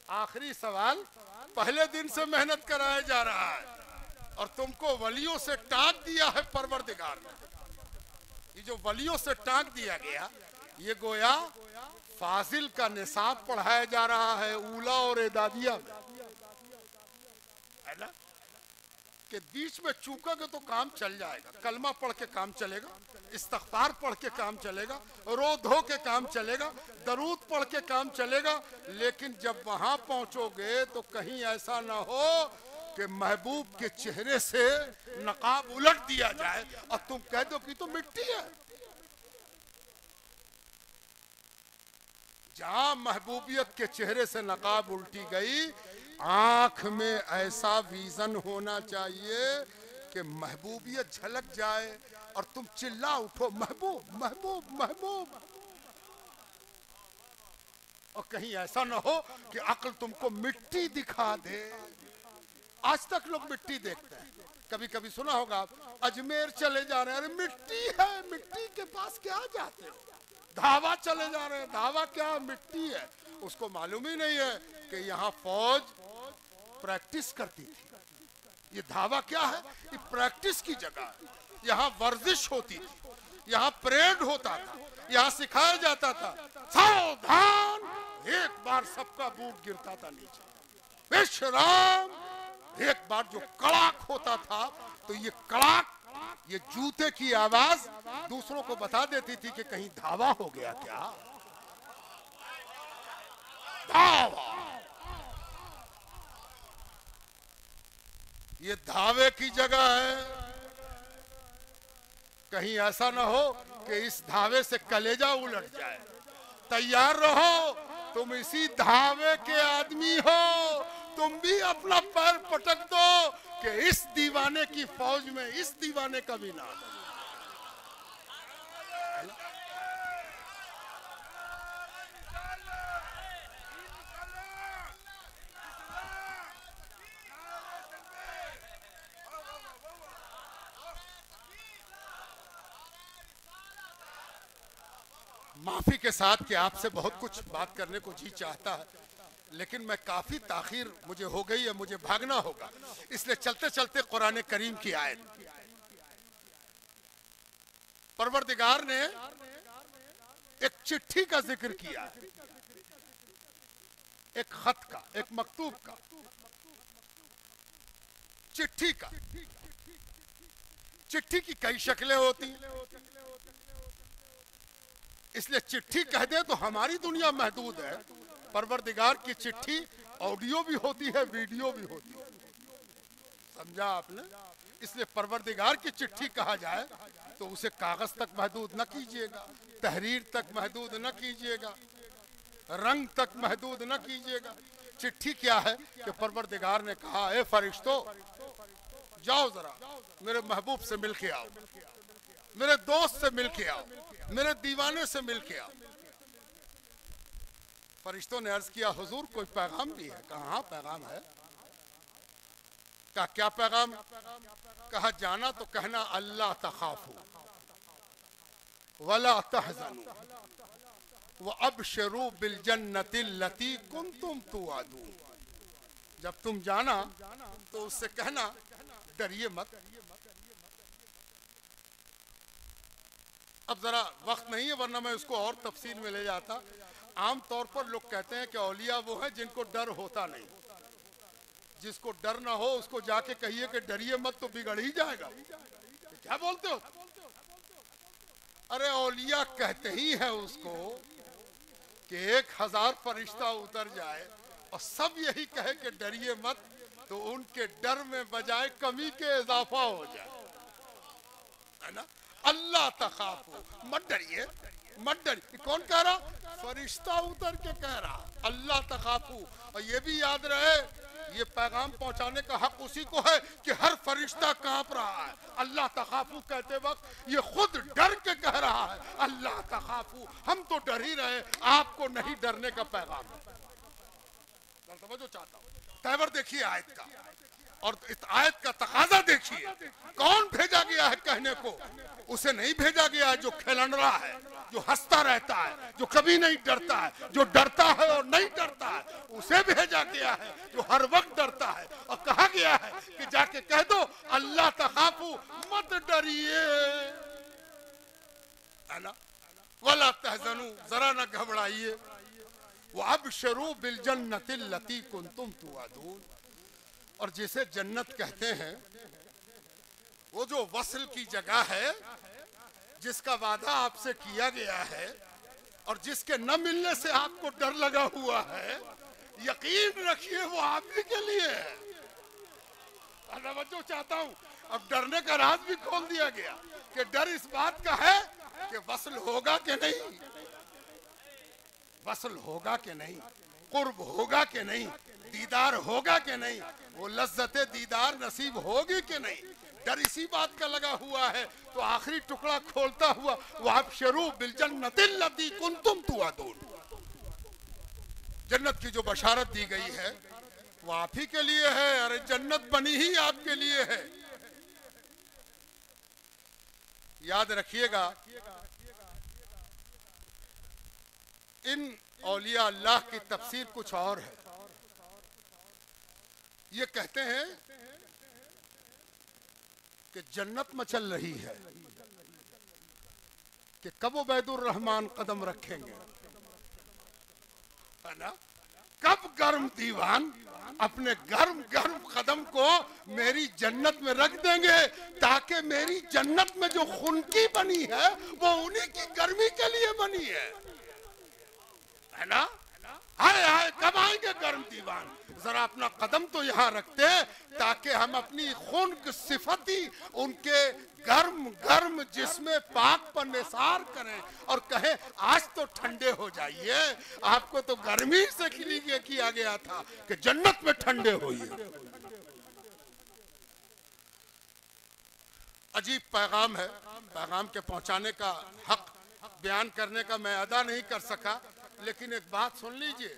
आखिरी सवाल पहले दिन से मेहनत कराया जा रहा है, और तुमको वलियों से टांक दिया है परवरदिगार ने। ये जो वलियों से टांक दिया गया, ये गोया फाजिल का निसाब पढ़ाया जा रहा है ऊला और एदादिया में, है ना। कि बीच में चूकोगे तो काम चल जाएगा, कलमा पढ़ के काम चलेगा, इस्तगफार पढ़ के काम चलेगा, रो धो के काम चलेगा, दरूद पढ़ के काम चलेगा, लेकिन जब वहां पहुंचोगे तो कहीं ऐसा ना हो कि महबूब के चेहरे से नकाब उलट दिया जाए और तुम कह दो कि तो मिट्टी है। जहां महबूबियत के चेहरे से नकाब उल्टी गई, आंख में ऐसा विजन होना चाहिए कि महबूबियत झलक जाए और तुम चिल्ला उठो महबूब महबूब महबूब। और कहीं ऐसा ना हो कि अक्ल तुमको मिट्टी दिखा दे। आज तक लोग मिट्टी देखते हैं, कभी कभी सुना होगा आप अजमेर चले जा रहे हैं, अरे मिट्टी है, मिट्टी के पास क्या जाते हो। धावा चले जा रहे हैं, धावा क्या, मिट्टी है। उसको मालूम ही नहीं है कि यहाँ फौज प्रैक्टिस करती थी। ये धावा क्या है, ये प्रैक्टिस की जगह है। यहाँ वर्जिश होती थी, यहाँ परेड होता था, यहाँ सिखाया जाता था सावधान, एक बार सबका बूट गिरता था नीचे, विश्राम। एक बार जो कड़ाक होता था तो ये कड़ाक, ये जूते की आवाज दूसरों को बता देती थी कि कहीं धावा हो गया क्या। धावा, ये धावे की जगह है। कहीं ऐसा ना हो कि इस धावे से कलेजा उलट जाए। तैयार रहो, तुम इसी धावे के आदमी हो। तुम भी अपना पैर पटक दो कि इस दीवाने की फौज में इस दीवाने का भी नाम है। माफी के साथ कि आपसे बहुत कुछ बात करने को जी चाहता है, लेकिन मैं काफी ताखीर मुझे हो गई है, मुझे भागना होगा। इसलिए चलते चलते कुरान करीम की आयत, परवरदिगार ने एक चिट्ठी का जिक्र किया है, एक खत का, एक मकतूब का, चिट्ठी का। चिट्ठी की कई शक्लें होती हैं, इसलिए चिट्ठी कह दे तो हमारी दुनिया महदूद है। परवरदिगार की चिट्ठी ऑडियो भी होती है, वीडियो भी होती है, समझा आपने। इसलिए परवरदिगार की चिट्ठी कहा जाए तो उसे कागज तक महदूद न कीजिएगा, तहरीर तक महदूद न कीजिएगा, रंग तक महदूद न कीजिएगा। चिट्ठी क्या है कि परवरदिगार ने कहा, ए फरिश्तों जाओ जरा मेरे महबूब से मिल के आओ। मेरे दोस्त से मिल के आओ, मेरे दीवाने से मिल के आओ। फरिश्तों ने अर्ज किया, हुजूर कोई पैगाम भी है? कहा हाँ पैगाम है। कहा क्या पैगाम? कहा जाना तो कहना अल्लाह तखाफू वला तहज़नू व अबशरू बिल जन्नतिल लती कुंतुम तुआदून। जब तुम जाना तो उससे कहना डरिए मत। अब जरा वक्त नहीं है वरना मैं उसको और तफसील में ले जाता। आम तौर पर लोग कहते हैं कि औलिया वो है जिनको डर होता नहीं। जिसको डर ना हो उसको जाके कहिए कि डरिए मत तो बिगड़ ही जाएगा। क्या बोलते हो? अरे औलिया कहते ही है उसको कि 1000 फरिश्ता उतर जाए और सब यही कहे कि डरिए मत, तो उनके डर में बजाय कमी के इजाफा हो जाए, है ना। अल्लाह तखाफू, मत डरिए, मत डरिए। कौन कह रहा? फरिश्ता उतर के कह रहा अल्लाह तखाफू। और ये भी याद रहे, ये पैगाम पहुंचाने का हक उसी को है कि हर फरिश्ता कांप रहा है। अल्लाह तखाफू कहते वक्त ये खुद डर के कह रहा है अल्लाह तखाफू। हम तो डर ही रहे, आपको नहीं डरने का पैगाम है। समझो चाहता हूं, तेवर देखिए आयत का, और इस आयत का तकाजा देखिए। कौन भेजा गया है कहने को? उसे नहीं भेजा गया है जो खिलन रहा है, जो हंसता रहता है, जो कभी नहीं डरता है, जो डरता है और नहीं डरता है। उसे भेजा गया है जो हर वक्त डरता है। और कहा गया है कि जाके कह दो अल्लाह तखाफू, मत डरिए, है ना। वला तहज़नू, जरा ना घबराइए। वो अबशरू बिल जन्नतिल लती कुंतुम तुआदून। और जिसे जन्नत कहते हैं वो जो वसल की जगह है, जिसका वादा आपसे किया गया है और जिसके न मिलने से आपको डर लगा हुआ है, यकीन रखिए वो आप ही के लिए है। जो चाहता हूं, अब डरने का राज भी खोल दिया गया कि डर इस बात का है कि वसल होगा कि नहीं, वसल होगा कि नहीं, कुर्ब होगा कि नहीं, दीदार होगा कि नहीं, वो लज्जते दीदार नसीब होगी कि नहीं। डर इसी बात का लगा हुआ है। तो आखिरी टुकड़ा खोलता हुआ वअबशरू बिल जन्नतिल लती कुंतुम तुआदून, जन्नत की जो बशारत दी गई है वो आप ही के लिए है। अरे जन्नत बनी ही आपके लिए है। याद रखिएगा, इन औलिया अल्लाह की तफसीर कुछ और है। ये कहते हैं कि जन्नत मचल रही है कि कब उबैदुर रहमान कदम रखेंगे, है ना। कब गर्म दीवान अपने गर्म गर्म कदम को मेरी जन्नत में रख देंगे, ताकि मेरी जन्नत में जो खुनकी बनी है वो उन्हीं की गर्मी के लिए बनी है ना। हाय हाय, कब आएंगे गर्म दीवान? जरा अपना कदम तो यहाँ रखते ताकि हम अपनी खून की सिफती उनके गर्म गर्म जिसमें पाक पर निसार करें और कहें आज तो ठंडे हो जाइए। आपको तो गर्मी से किया गया था कि जन्नत में ठंडे होइए। अजीब पैगाम है। पैगाम के पहुंचाने का हक बयान करने का मैं अदा नहीं कर सका, लेकिन एक बात सुन लीजिए,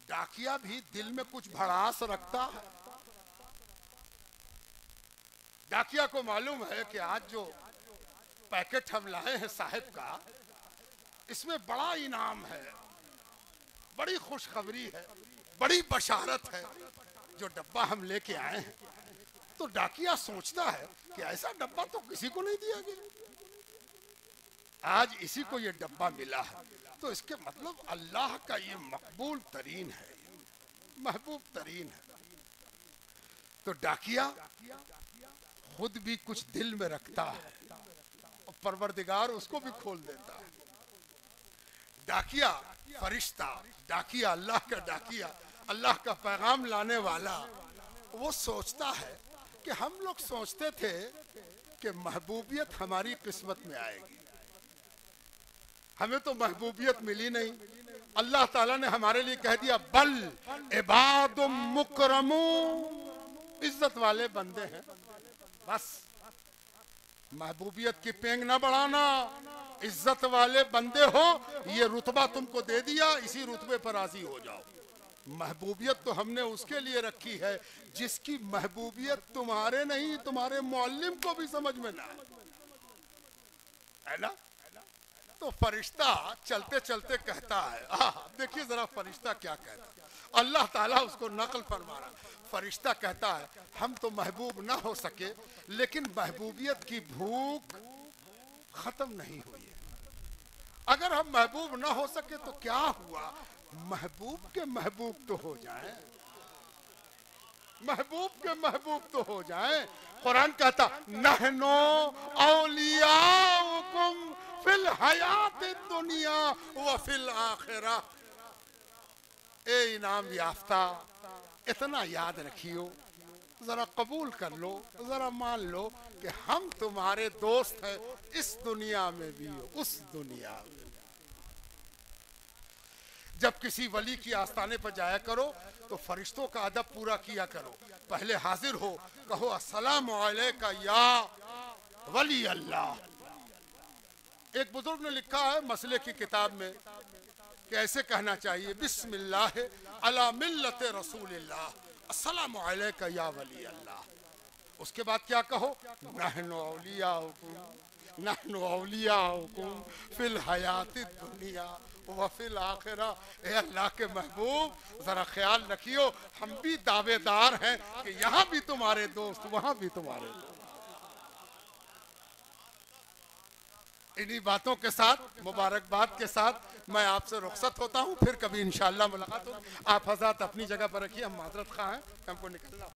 डाकिया भी दिल में कुछ भड़ास रखता है। डाकिया को मालूम है कि आज जो पैकेट हम लाए हैं साहिब का, इसमें बड़ा इनाम है, बड़ी खुशखबरी है, बड़ी बशारत है। जो डब्बा हम लेके आए हैं, तो डाकिया सोचता है कि ऐसा डब्बा तो किसी को नहीं दिया गया, आज इसी को ये डब्बा मिला है, तो इसके मतलब अल्लाह का ये मकबूल तरीन है, महबूब तरीन है। तो डाकिया खुद भी कुछ दिल में रखता है और परवरदिगार उसको भी खोल देता है। डाकिया फरिश्ता, डाकिया अल्लाह का डाकिया, अल्लाह का पैगाम लाने वाला, वो सोचता है कि हम लोग सोचते थे कि महबूबियत हमारी किस्मत में आएगी, हमें तो महबूबियत मिली नहीं। अल्लाह ताला ने हमारे लिए कह दिया बल इबादुम मुकरमून, इज्जत वाले बंदे हैं, बस महबूबियत की पेंग ना बढ़ाना, इज्जत वाले बंदे हो, ये रुतबा तुमको दे दिया, इसी रुतबे पर राजी हो जाओ। महबूबियत तो हमने उसके लिए रखी है जिसकी महबूबियत तुम्हारे नहीं, तुम्हारे मुअल्लिम को भी समझ में ना है ना। तो फरिश्ता चलते चलते कहता है, देखिए जरा फरिश्ता क्या कहता है, अल्लाह ताला उसको नकल फरमा रहा। फरिश्ता कहता है हम तो महबूब ना हो सके, लेकिन महबूबियत की भूख खत्म नहीं हुई है। अगर हम महबूब ना हो सके तो क्या हुआ, महबूब के महबूब तो हो जाए, महबूब के महबूब तो हो जाए। कुरान कहता नहनो औलियाउकुम फिल हयात दुनिया व फिल आखिरा। ए इनाम याफ्ता, इतना याद रखियो, जरा कबूल कर लो, जरा मान लो कि हम तुम्हारे दोस्त हैं, इस दुनिया में भी उस दुनिया में। जब किसी वली की आस्थाने पर जाया करो तो फरिश्तों का अदब पूरा किया करो। पहले हाजिर हो, कहो अस्सलाम अलैका या वली अल्लाह। एक बुजुर्ग ने लिखा है मसले की किताब में कि ऐसे कहना चाहिए, बिस्मिल्लाह अला मिल्लत रसूलिल्लाह, अस्सलामु अलैका या वली अल्लाह। उसके बाद क्या कहो, नहनु औलियाउकुम फिल हयाति दुनिया व फिल आखिरा। ए अल्लाह के महबूब, जरा ख्याल रखियो, हम भी दावेदार हैं कि यहाँ भी तुम्हारे दोस्त, वहां भी तुम्हारे दोस्त। इन्हीं बातों के साथ, मुबारकबाद के साथ मैं आपसे रुखसत होता हूँ, फिर कभी इंशाअल्लाह मुलाकात हो। आप हज़रात अपनी जगह पर रखिए, हम माजरत खा हैं, हमको निकलना।